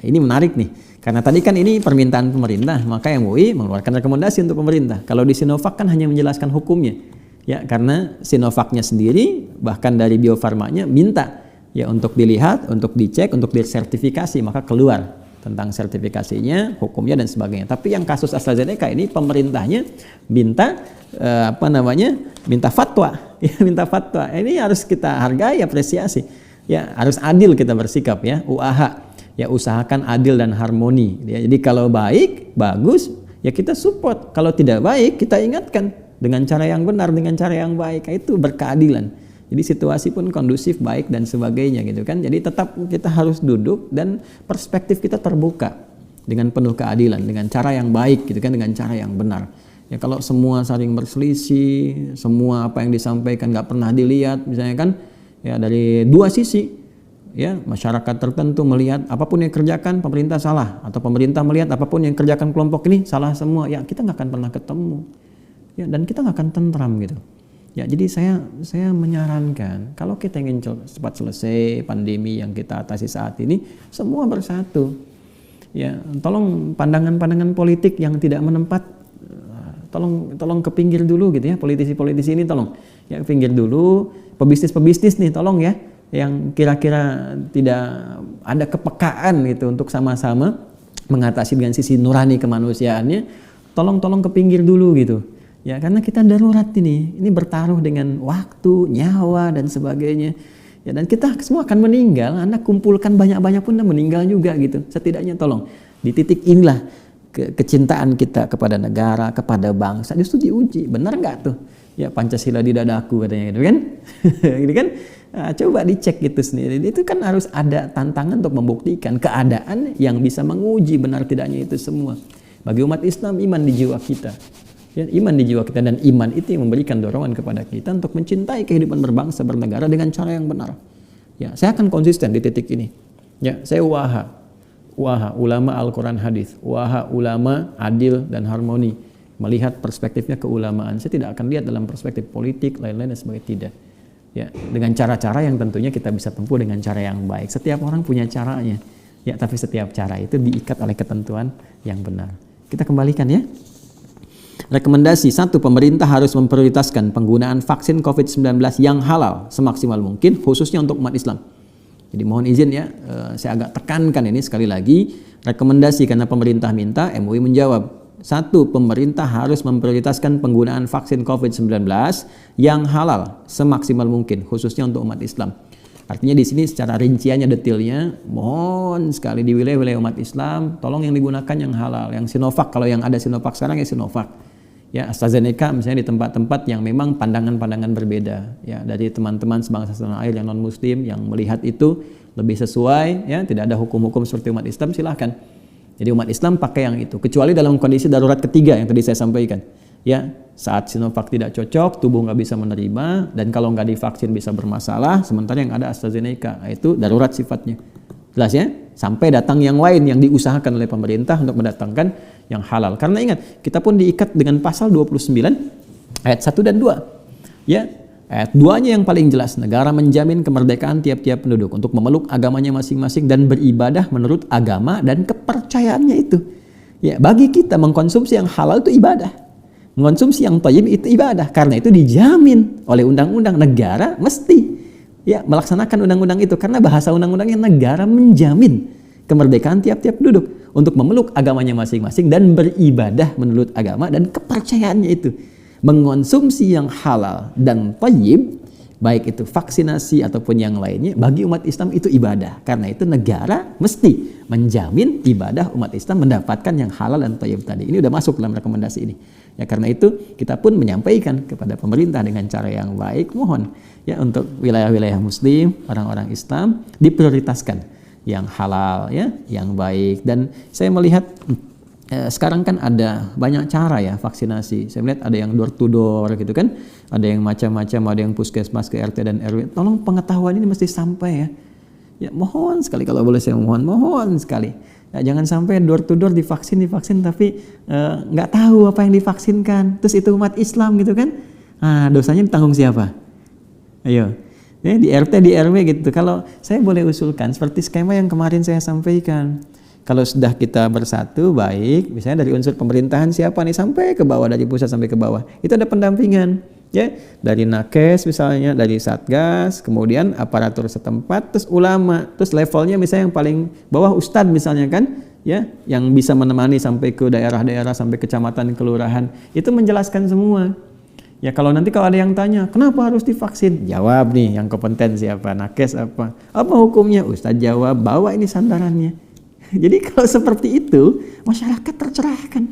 ini menarik nih. Karena tadi kan ini permintaan pemerintah, maka MUI mengeluarkan rekomendasi untuk pemerintah. Kalau di Sinovac kan hanya menjelaskan hukumnya. Ya, karena Sinovacnya sendiri bahkan dari Bio Farmanya minta ya untuk dilihat, untuk dicek, untuk disertifikasi, maka keluar tentang sertifikasinya, hukumnya dan sebagainya. Tapi yang kasus AstraZeneca ini pemerintahnya minta minta fatwa. Ya, minta fatwa. Ini harus kita hargai, apresiasi. Ya, harus adil kita bersikap ya, UAH. ya usahakan adil dan harmoni. Ya, jadi kalau baik, bagus, ya kita support. Kalau tidak baik, kita ingatkan dengan cara yang benar, dengan cara yang baik. Itu berkeadilan. Jadi situasi pun kondusif, baik dan sebagainya gitu kan. Jadi tetap kita harus duduk dan perspektif kita terbuka dengan penuh keadilan, dengan cara yang baik gitu kan, dengan cara yang benar. Ya kalau semua saling berselisih, semua apa yang disampaikan nggak pernah dilihat, misalnya kan, ya dari dua sisi. Ya, masyarakat tertentu melihat apapun yang kerjakan pemerintah salah, atau pemerintah melihat apapun yang kerjakan kelompok ini salah semua, ya kita nggak akan pernah ketemu, ya, dan kita nggak akan tentram gitu. Ya, jadi saya menyarankan kalau kita ingin cepat selesai pandemi yang kita atasi saat ini, semua bersatu. Ya, tolong pandangan-pandangan politik yang tidak menempat, tolong ke pinggir dulu gitu ya, politisi-politisi ini tolong ya ke pinggir dulu, pebisnis-pebisnis nih tolong ya, yang kira-kira tidak ada kepekaan gitu untuk sama-sama mengatasi dengan sisi nurani kemanusiaannya, tolong ke pinggir dulu gitu. Ya, karena kita darurat ini bertaruh dengan waktu, nyawa dan sebagainya. Ya, dan kita semua akan meninggal, Anda kumpulkan banyak-banyak pun meninggal juga gitu. Setidaknya tolong di titik inilah kecintaan kita kepada negara, kepada bangsa justru diuji. Benar nggak tuh? Ya, Pancasila di dadaku katanya gitu kan. Ini kan coba dicek gitu sendiri. Itu kan harus ada tantangan untuk membuktikan keadaan yang bisa menguji benar tidaknya itu semua. Bagi umat Islam, iman di jiwa kita. Ya, iman di jiwa kita, dan iman itu yang memberikan dorongan kepada kita untuk mencintai kehidupan berbangsa bernegara dengan cara yang benar. Ya, saya akan konsisten di titik ini. Ya, saya waha ulama Al-Quran hadis, waha ulama adil dan harmoni. Melihat perspektifnya keulamaan. Saya tidak akan lihat dalam perspektif politik lain-lain dan sebagainya, tidak. Ya, dengan cara-cara yang tentunya kita bisa tempuh dengan cara yang baik. Setiap orang punya caranya. Ya, tapi setiap cara itu diikat oleh ketentuan yang benar. Kita kembalikan ya. Rekomendasi 1, pemerintah harus memprioritaskan penggunaan vaksin COVID-19 yang halal semaksimal mungkin, khususnya untuk umat Islam. Jadi mohon izin ya, saya agak tekankan ini sekali lagi, rekomendasi karena pemerintah minta, MUI menjawab. 1, pemerintah harus memprioritaskan penggunaan vaksin COVID-19 yang halal semaksimal mungkin, khususnya untuk umat Islam. Artinya di sini secara rinciannya, detailnya, mohon sekali di wilayah-wilayah umat Islam, tolong yang digunakan yang halal, yang Sinovac, kalau yang ada Sinovac sekarang ya Sinovac. Ya, AstraZeneca misalnya di tempat-tempat yang memang pandangan-pandangan berbeda. Ya, dari teman-teman sebangsa setanah air yang non-muslim yang melihat itu lebih sesuai, ya, tidak ada hukum-hukum seperti umat Islam, silahkan. Jadi umat Islam pakai yang itu, kecuali dalam kondisi darurat ketiga yang tadi saya sampaikan. Ya, saat Sinovac tidak cocok, tubuh nggak bisa menerima, dan kalau nggak divaksin bisa bermasalah, sementara yang ada AstraZeneca, itu darurat sifatnya. Jelas ya? Sampai datang yang lain yang diusahakan oleh pemerintah untuk mendatangkan yang halal. Karena ingat, kita pun diikat dengan pasal 29 ayat 1 dan 2. Ya, ayat 2-nya yang paling jelas, negara menjamin kemerdekaan tiap-tiap penduduk untuk memeluk agamanya masing-masing dan beribadah menurut agama dan kepercayaannya itu. Ya, bagi kita mengkonsumsi yang halal itu ibadah. Mengkonsumsi yang thayyib itu ibadah. Karena itu dijamin oleh undang-undang, negara mesti ya melaksanakan undang-undang itu, karena bahasa undang-undangnya negara menjamin kemerdekaan tiap-tiap penduduk untuk memeluk agamanya masing-masing dan beribadah menurut agama dan kepercayaannya itu. Mengonsumsi yang halal dan thayyib, baik itu vaksinasi ataupun yang lainnya, bagi umat Islam itu ibadah. Karena itu negara mesti menjamin ibadah umat Islam mendapatkan yang halal dan thayyib tadi. Ini udah masuk dalam rekomendasi ini. Ya, karena itu kita pun menyampaikan kepada pemerintah dengan cara yang baik, mohon ya untuk wilayah-wilayah muslim, orang-orang Islam diprioritaskan yang halal ya, yang baik. Dan saya melihat sekarang kan ada banyak cara ya vaksinasi. Saya melihat ada yang door to door gitu kan, ada yang macam-macam, ada yang puskesmas ke RT dan RW. Tolong pengetahuan ini mesti sampai ya. Ya, mohon sekali kalau boleh saya mohon sekali. Ya, jangan sampai door to door divaksin tapi nggak tahu apa yang divaksinkan. Terus itu umat Islam gitu kan? Dosanya ditanggung siapa? Ayo, ya, di RT di RW gitu. Kalau saya boleh usulkan seperti skema yang kemarin saya sampaikan. Kalau sudah kita bersatu baik, misalnya dari unsur pemerintahan siapa nih sampai ke bawah, dari pusat sampai ke bawah, itu ada pendampingan. Ya, dari nakes misalnya, dari satgas, kemudian aparatur setempat, terus ulama, terus levelnya misalnya yang paling bawah ustadz misalnya kan, ya, yang bisa menemani sampai ke daerah-daerah, sampai kecamatan, kelurahan, itu menjelaskan semua. Ya kalau nanti kalau ada yang tanya, kenapa harus divaksin? Jawab nih yang kompeten siapa, nakes apa hukumnya? Ustadz jawab, bawa ini sandarannya. Jadi kalau seperti itu, masyarakat tercerahkan.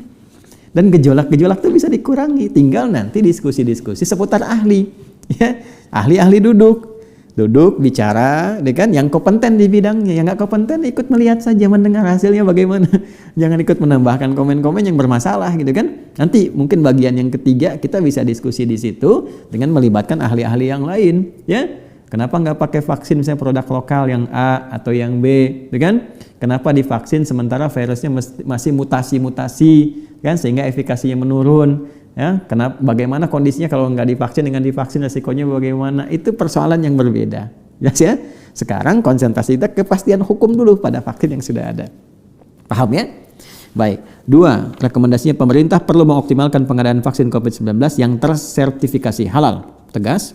Dan gejolak-gejolak itu bisa dikurangi. Tinggal nanti diskusi-diskusi seputar ahli. Ya, ahli-ahli duduk bicara, kan yang kompeten di bidangnya, yang nggak kompeten ikut melihat saja, mendengar hasilnya bagaimana. Jangan ikut menambahkan komen-komen yang bermasalah gitu kan. Nanti mungkin bagian yang ketiga kita bisa diskusi di situ dengan melibatkan ahli-ahli yang lain, ya. Kenapa nggak pakai vaksin misalnya produk lokal yang A atau yang B, gitu kan? Kenapa divaksin sementara virusnya masih mutasi-mutasi, kan? Sehingga efikasinya menurun. Ya, bagaimana kondisinya kalau nggak divaksin, dengan divaksin resikonya bagaimana? Itu persoalan yang berbeda. Ya. Sekarang konsentrasi kita kepastian hukum dulu pada vaksin yang sudah ada. Paham ya? Baik. 2, rekomendasinya pemerintah perlu mengoptimalkan pengadaan vaksin COVID-19 yang tersertifikasi halal. Tegas.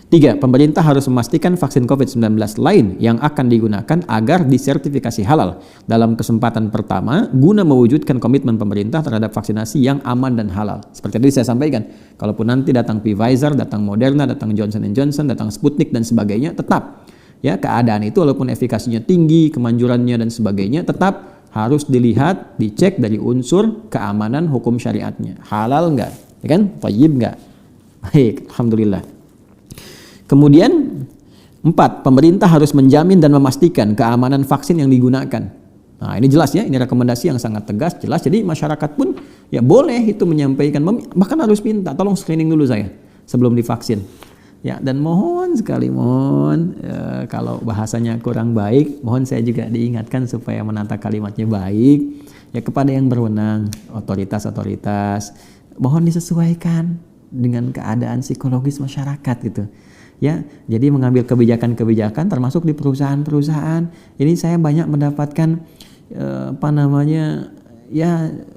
3, pemerintah harus memastikan vaksin COVID-19 lain yang akan digunakan agar disertifikasi halal dalam kesempatan pertama guna mewujudkan komitmen pemerintah terhadap vaksinasi yang aman dan halal. Seperti tadi saya sampaikan, kalaupun nanti datang Pfizer, datang Moderna, datang Johnson & Johnson, datang Sputnik dan sebagainya, tetap ya keadaan itu walaupun efikasinya tinggi, kemanjurannya dan sebagainya, tetap harus dilihat, dicek dari unsur keamanan hukum syariatnya. Halal enggak? Ya kan? Thayyib enggak? Baik, alhamdulillah. Kemudian 4, pemerintah harus menjamin dan memastikan keamanan vaksin yang digunakan. Nah ini jelas ya, ini rekomendasi yang sangat tegas, jelas. Jadi masyarakat pun ya boleh itu menyampaikan, bahkan harus minta, tolong screening dulu saya sebelum divaksin. Ya, dan mohon sekali, kalau bahasanya kurang baik, mohon saya juga diingatkan supaya menata kalimatnya baik. Ya kepada yang berwenang, otoritas-otoritas, mohon disesuaikan dengan keadaan psikologis masyarakat gitu. Ya, jadi mengambil kebijakan-kebijakan termasuk di perusahaan-perusahaan. Ini saya banyak mendapatkan ya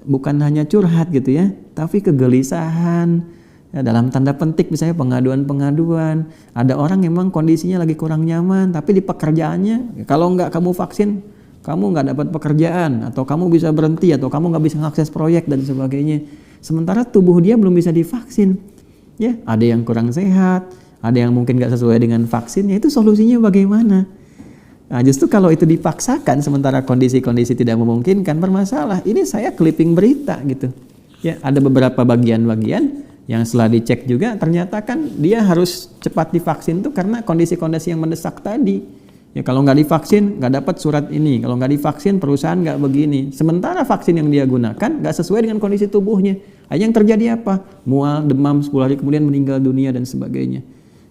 bukan hanya curhat gitu ya, tapi kegelisahan ya, dalam tanda petik misalnya pengaduan-pengaduan. Ada orang memang kondisinya lagi kurang nyaman, tapi di pekerjaannya kalau nggak kamu vaksin, kamu nggak dapat pekerjaan, atau kamu bisa berhenti, atau kamu nggak bisa mengakses proyek dan sebagainya. Sementara tubuh dia belum bisa divaksin. Ya, ada yang kurang sehat, ada yang mungkin nggak sesuai dengan vaksinnya, itu solusinya bagaimana? Nah, justru kalau itu dipaksakan sementara kondisi-kondisi tidak memungkinkan, bermasalah. Ini saya clipping berita gitu. Ya, ada beberapa bagian-bagian yang setelah dicek juga ternyata kan dia harus cepat divaksin tuh karena kondisi-kondisi yang mendesak tadi. Ya kalau nggak divaksin nggak dapat surat ini, kalau nggak divaksin perusahaan nggak begini. Sementara vaksin yang dia gunakan nggak sesuai dengan kondisi tubuhnya. Hanya yang terjadi apa? Mual, demam, 10 hari kemudian meninggal dunia dan sebagainya.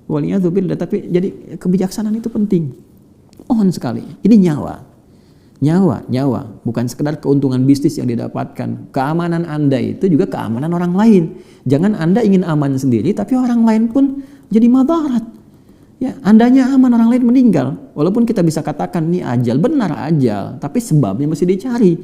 Waliyadzubillah. Tapi jadi kebijaksanaan itu penting. Mohon sekali. Ini nyawa, bukan sekedar keuntungan bisnis yang didapatkan. Keamanan Anda itu juga keamanan orang lain. Jangan Anda ingin aman sendiri, tapi orang lain pun jadi madarat. Ya, Andanya aman, orang lain meninggal. Walaupun kita bisa katakan ini ajal, benar ajal, tapi sebabnya mesti dicari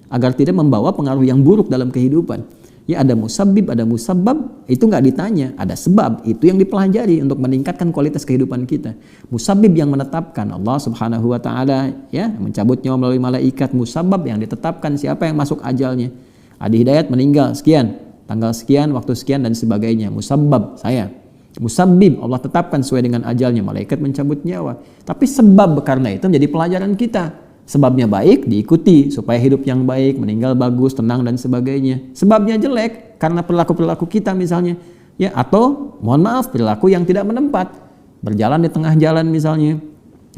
agar tidak membawa pengaruh yang buruk dalam kehidupan. Ya ada musabbib, ada musabbab, itu nggak ditanya. Ada sebab, itu yang dipelajari untuk meningkatkan kualitas kehidupan kita. Musabbib yang menetapkan Allah Subhanahu wa Ta'ala, ya, mencabut nyawa melalui malaikat. Musabbab yang ditetapkan siapa yang masuk ajalnya. Adi Hidayat meninggal sekian, tanggal sekian, waktu sekian dan sebagainya. Musabbab saya. Musabbib Allah tetapkan sesuai dengan ajalnya, malaikat mencabut nyawa. Tapi sebab karena itu menjadi pelajaran kita. Sebabnya baik diikuti supaya hidup yang baik, meninggal bagus, tenang dan sebagainya. Sebabnya jelek karena perilaku-perilaku kita misalnya, ya, atau mohon maaf perilaku yang tidak menempat, berjalan di tengah jalan misalnya,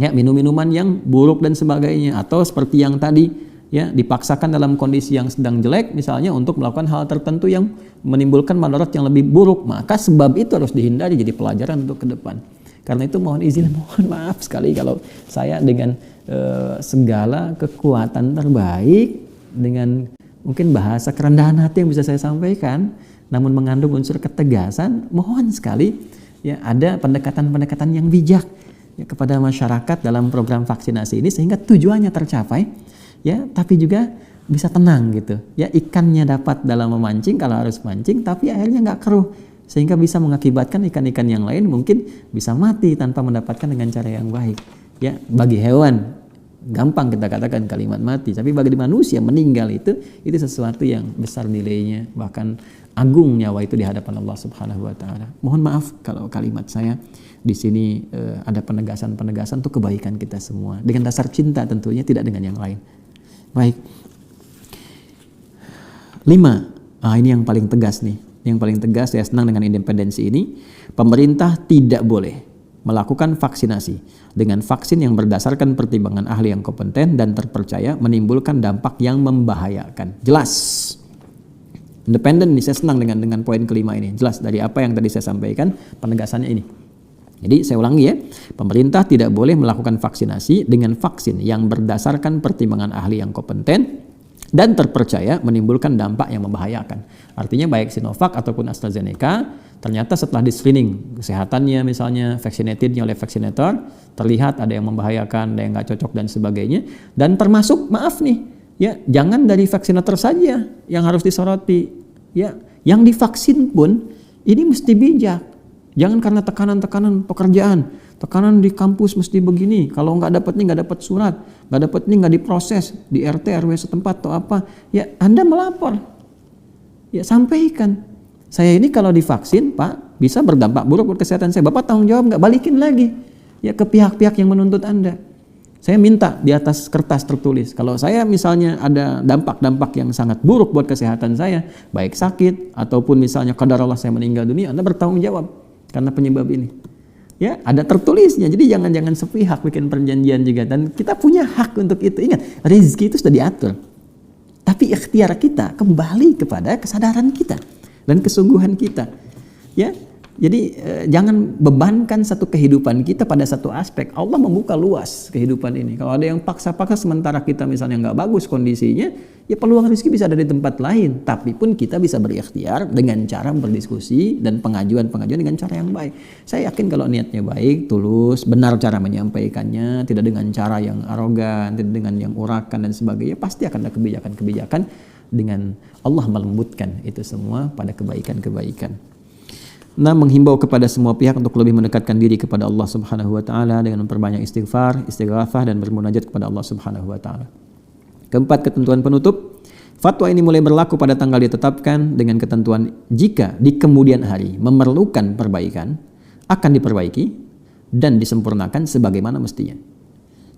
ya, minum-minuman yang buruk dan sebagainya, atau seperti yang tadi, ya, dipaksakan dalam kondisi yang sedang jelek misalnya untuk melakukan hal tertentu yang menimbulkan madarat yang lebih buruk, maka sebab itu harus dihindari jadi pelajaran untuk ke depan. Karena itu mohon izin, mohon maaf sekali kalau saya dengan segala kekuatan terbaik, dengan mungkin bahasa kerendahan hati yang bisa saya sampaikan, namun mengandung unsur ketegasan, mohon sekali ya ada pendekatan-pendekatan yang bijak ya, kepada masyarakat dalam program vaksinasi ini sehingga tujuannya tercapai, ya, tapi juga bisa tenang gitu. Ya, ikannya dapat dalam memancing kalau harus mancing, tapi akhirnya nggak keruh. Sehingga bisa mengakibatkan ikan-ikan yang lain mungkin bisa mati tanpa mendapatkan dengan cara yang baik. Ya, bagi hewan gampang kita katakan kalimat mati, tapi bagi manusia meninggal itu sesuatu yang besar nilainya, bahkan agung nyawa itu di hadapan Allah Subhanahu wa taala. Mohon maaf kalau kalimat saya di sini ada penegasan-penegasan untuk kebaikan kita semua dengan dasar cinta tentunya, tidak dengan yang lain. Baik. 5. Ini yang paling tegas nih. Yang paling tegas, saya senang dengan independensi ini. Pemerintah tidak boleh melakukan vaksinasi dengan vaksin yang berdasarkan pertimbangan ahli yang kompeten dan terpercaya menimbulkan dampak yang membahayakan. Jelas. Independen nih, saya senang dengan poin kelima ini. Jelas dari apa yang tadi saya sampaikan, penegasannya ini. Jadi saya ulangi ya, pemerintah tidak boleh melakukan vaksinasi dengan vaksin yang berdasarkan pertimbangan ahli yang kompeten dan terpercaya menimbulkan dampak yang membahayakan. Artinya baik Sinovac ataupun AstraZeneca, ternyata setelah di screening kesehatannya misalnya vaccinatednya oleh vaccinator, terlihat ada yang membahayakan, ada yang nggak cocok dan sebagainya. Dan termasuk, maaf nih, ya jangan dari vaccinator saja yang harus disoroti, ya yang divaksin pun ini mesti bijak. Jangan karena tekanan-tekanan pekerjaan, tekanan di kampus mesti begini, kalau nggak dapat nih nggak dapat surat, nggak dapat nih nggak diproses di RT RW setempat atau apa, ya Anda melapor, ya sampaikan. Saya ini kalau divaksin Pak bisa berdampak buruk buat kesehatan saya, Bapak tanggung jawab nggak, balikin lagi ya ke pihak-pihak yang menuntut Anda. Saya minta di atas kertas tertulis, kalau saya misalnya ada dampak-dampak yang sangat buruk buat kesehatan saya, baik sakit ataupun misalnya qadarullah saya meninggal dunia, Anda bertanggung jawab karena penyebab ini. Ya, ada tertulisnya. Jadi jangan sepihak bikin perjanjian juga, dan kita punya hak untuk itu. Ingat, rezeki itu sudah diatur. Tapi ikhtiar kita kembali kepada kesadaran kita dan kesungguhan kita. Ya. Jadi jangan bebankan satu kehidupan kita pada satu aspek. Allah membuka luas kehidupan ini. Kalau ada yang paksa-paksa sementara kita misalnya nggak bagus kondisinya, ya peluang rezeki bisa ada di tempat lain. Tapi pun kita bisa berikhtiar dengan cara berdiskusi dan pengajuan-pengajuan dengan cara yang baik. Saya yakin kalau niatnya baik, tulus, benar cara menyampaikannya, tidak dengan cara yang arogan, tidak dengan yang urakan dan sebagainya, pasti akan ada kebijakan-kebijakan dengan Allah melembutkan itu semua pada kebaikan-kebaikan. Nah, menghimbau kepada semua pihak untuk lebih mendekatkan diri kepada Allah Subhanahu wa taala dengan memperbanyak istighfar, istighatsah dan bermunajat kepada Allah Subhanahu wa taala. Keempat, ketentuan penutup. Fatwa ini mulai berlaku pada tanggal ditetapkan dengan ketentuan jika di kemudian hari memerlukan perbaikan akan diperbaiki dan disempurnakan sebagaimana mestinya.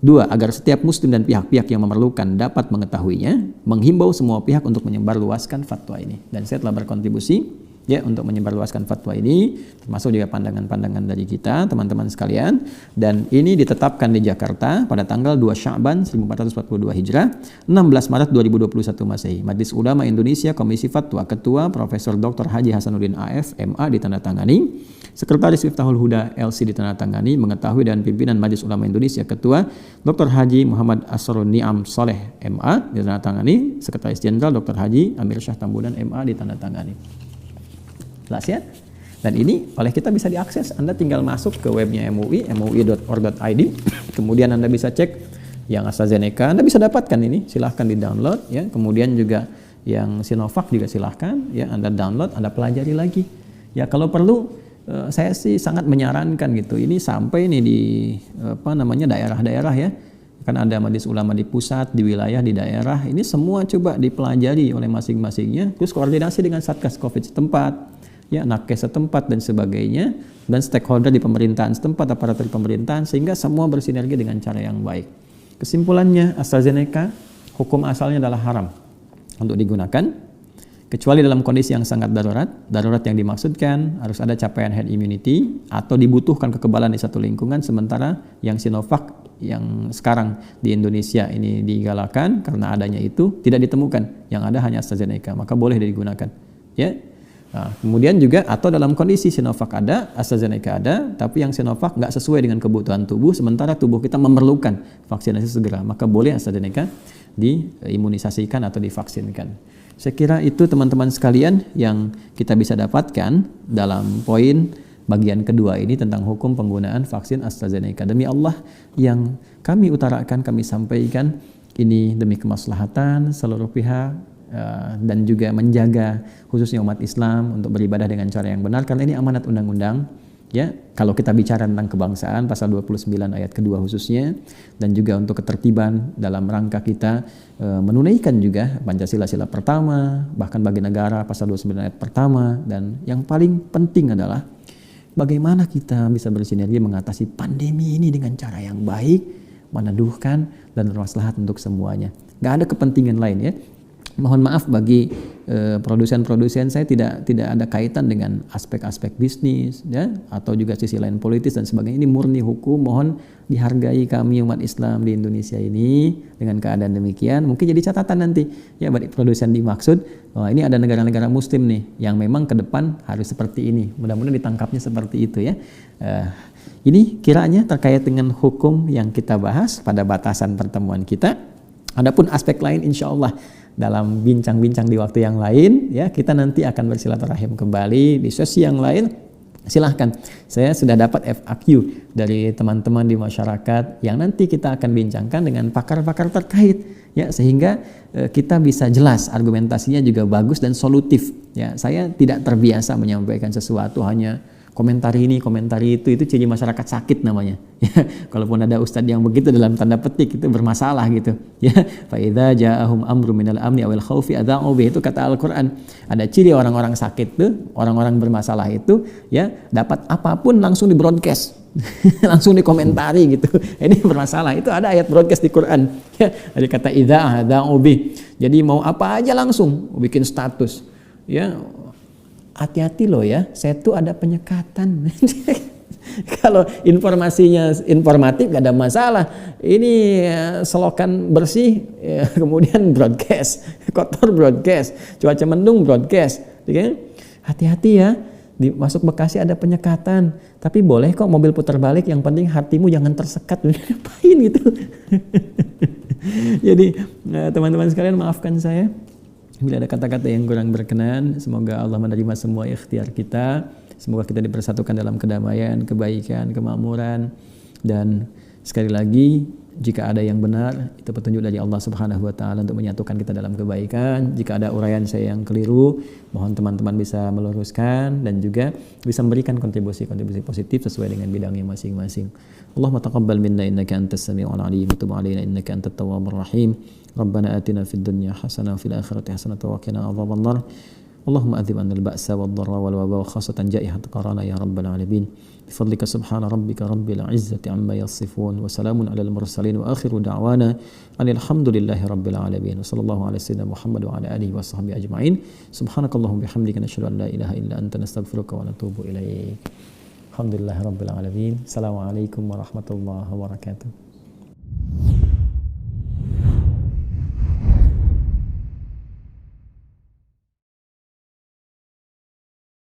2, agar setiap muslim dan pihak-pihak yang memerlukan dapat mengetahuinya, menghimbau semua pihak untuk menyebarluaskan fatwa ini. Dan saya telah berkontribusi ya untuk menyebarluaskan fatwa ini, termasuk juga pandangan-pandangan dari kita teman-teman sekalian, dan ini ditetapkan di Jakarta pada tanggal 2 Sya'ban 1442 Hijrah, 16 Maret 2021 Masehi. Majelis Ulama Indonesia Komisi Fatwa, Ketua Profesor Dr. Haji Hasanuddin AF MA ditandatangani, Sekretaris Miftahul Huda LC ditandatangani, mengetahui dan pimpinan Majelis Ulama Indonesia Ketua Dr. Haji Muhammad Asrul Ni'am Soleh MA ditandatangani, Sekretaris Jenderal Dr. Haji Amir Syah Tambunan MA ditandatangani. Jelas ya? Dan ini oleh kita bisa diakses. Anda tinggal masuk ke webnya MUI, mui.org.id. Kemudian Anda bisa cek yang AstraZeneca, Anda bisa dapatkan ini, silahkan di download ya. Kemudian juga yang Sinovac juga silahkan ya, Anda download, Anda pelajari lagi. Ya kalau perlu saya sih sangat menyarankan gitu. Ini sampai nih di daerah-daerah ya. Kan ada majelis ulama di pusat, di wilayah, di daerah. Ini semua coba dipelajari oleh masing-masingnya. Terus koordinasi dengan Satgas Covid setempat, ya nakes setempat dan sebagainya, dan stakeholder di pemerintahan setempat, aparatur pemerintahan, sehingga semua bersinergi dengan cara yang baik. Kesimpulannya, AstraZeneca hukum asalnya adalah haram untuk digunakan kecuali dalam kondisi yang sangat darurat. Darurat yang dimaksudkan harus ada capaian herd immunity atau dibutuhkan kekebalan di satu lingkungan, sementara yang Sinovac yang sekarang di Indonesia ini digalakan karena adanya itu tidak ditemukan, yang ada hanya AstraZeneca, maka boleh digunakan ya. Nah, kemudian juga atau dalam kondisi Sinovac ada, AstraZeneca ada, tapi yang Sinovac nggak sesuai dengan kebutuhan tubuh, sementara tubuh kita memerlukan vaksinasi segera, maka boleh AstraZeneca diimunisasikan atau divaksinkan. Saya kira itu teman-teman sekalian yang kita bisa dapatkan dalam poin bagian kedua ini tentang hukum penggunaan vaksin AstraZeneca. Demi Allah yang kami utarakan, kami sampaikan ini demi kemaslahatan seluruh pihak, dan juga menjaga khususnya umat Islam untuk beribadah dengan cara yang benar, karena ini amanat undang-undang ya. Kalau kita bicara tentang kebangsaan, pasal 29 ayat kedua khususnya, dan juga untuk ketertiban dalam rangka kita menunaikan juga Pancasila sila pertama, bahkan bagi negara pasal 29 ayat pertama, dan yang paling penting adalah bagaimana kita bisa bersinergi mengatasi pandemi ini dengan cara yang baik, meneduhkan, dan bermaslahat untuk semuanya. Gak ada kepentingan lain ya. Mohon maaf bagi produsen-produsen, saya tidak ada kaitan dengan aspek-aspek bisnis ya, atau juga sisi lain politis dan sebagainya. Ini murni hukum. Mohon dihargai kami umat Islam di Indonesia ini dengan keadaan demikian. Mungkin jadi catatan nanti ya bagi produsen dimaksud, ini ada negara-negara muslim nih yang memang ke depan harus seperti ini. Mudah-mudahan ditangkapnya seperti itu ya. Ini kiranya terkait dengan hukum yang kita bahas pada batasan pertemuan kita. Adapun aspek lain insya Allah dalam bincang-bincang di waktu yang lain ya, kita nanti akan bersilaturahim kembali di sesi yang lain. Silahkan, saya sudah dapat FAQ dari teman-teman di masyarakat yang nanti kita akan bincangkan dengan pakar-pakar terkait ya, sehingga kita bisa jelas, argumentasinya juga bagus dan solutif ya. Saya tidak terbiasa menyampaikan sesuatu hanya komentar ini, komentar itu ciri masyarakat sakit namanya. Ya, kalaupun ada ustadz yang begitu dalam tanda petik itu bermasalah gitu. Ya, fa idza ja'ahum amrun minal amni awil khaufi adza'u bih, itu kata Al-Qur'an. Ada ciri orang-orang sakit tuh, orang-orang bermasalah itu ya, dapat apapun langsung di broadcast. Langsung dikomentari gitu. Ini bermasalah. Itu ada ayat broadcast di Quran. Ya, ada kata idza adza'u bih. Jadi mau apa aja langsung bikin status. Ya, hati-hati loh ya, saya tuh ada penyekatan. Kalau informasinya informatif gak ada masalah. Ini selokan bersih, ya, kemudian broadcast, kotor broadcast, cuaca mendung broadcast. Hati-hati ya, di masuk Bekasi ada penyekatan. Tapi boleh kok mobil putar balik, yang penting hatimu jangan tersekat. Ngapain gitu. Jadi teman-teman sekalian, maafkan saya bila ada kata-kata yang kurang berkenan. Semoga Allah menerima semua ikhtiar kita. Semoga kita dipersatukan dalam kedamaian, kebaikan, kemakmuran. Dan sekali lagi, jika ada yang benar, itu petunjuk dari Allah Subhanahu wa taala untuk menyatukan kita dalam kebaikan. Jika ada uraian saya yang keliru, mohon teman-teman bisa meluruskan dan juga bisa memberikan kontribusi-kontribusi positif sesuai dengan bidangnya masing-masing. Allahumma taqabbal minna innaka antas samiul alim wa tub alaina innaka antat tawwabur rahim. Rabbana atina fid dunya hasanah wa fil akhirati hasanah wa qina adzabannar. Allahumma adzib 'anil ba'sa wad dharra wal waba wa khassatan jaihat qarana ya rabbal alamin. Bifadlika subhana rabbika rabbil izzati amma yasifun wa salamun 'alal mursalin wa akhiru da'wana alhamdulillahi rabbil alamin. Wa sallallahu ala sayyidina Muhammad wa ala alihi wa sahbihi ajma'in. Subhanakallahumma bihamdika nashhadu an la ilaha illa anta nastaghfiruka wa natubu ilaik. Alhamdulillahi rabbil alamin. Assalamualaikum warahmatullahi wabarakatuh.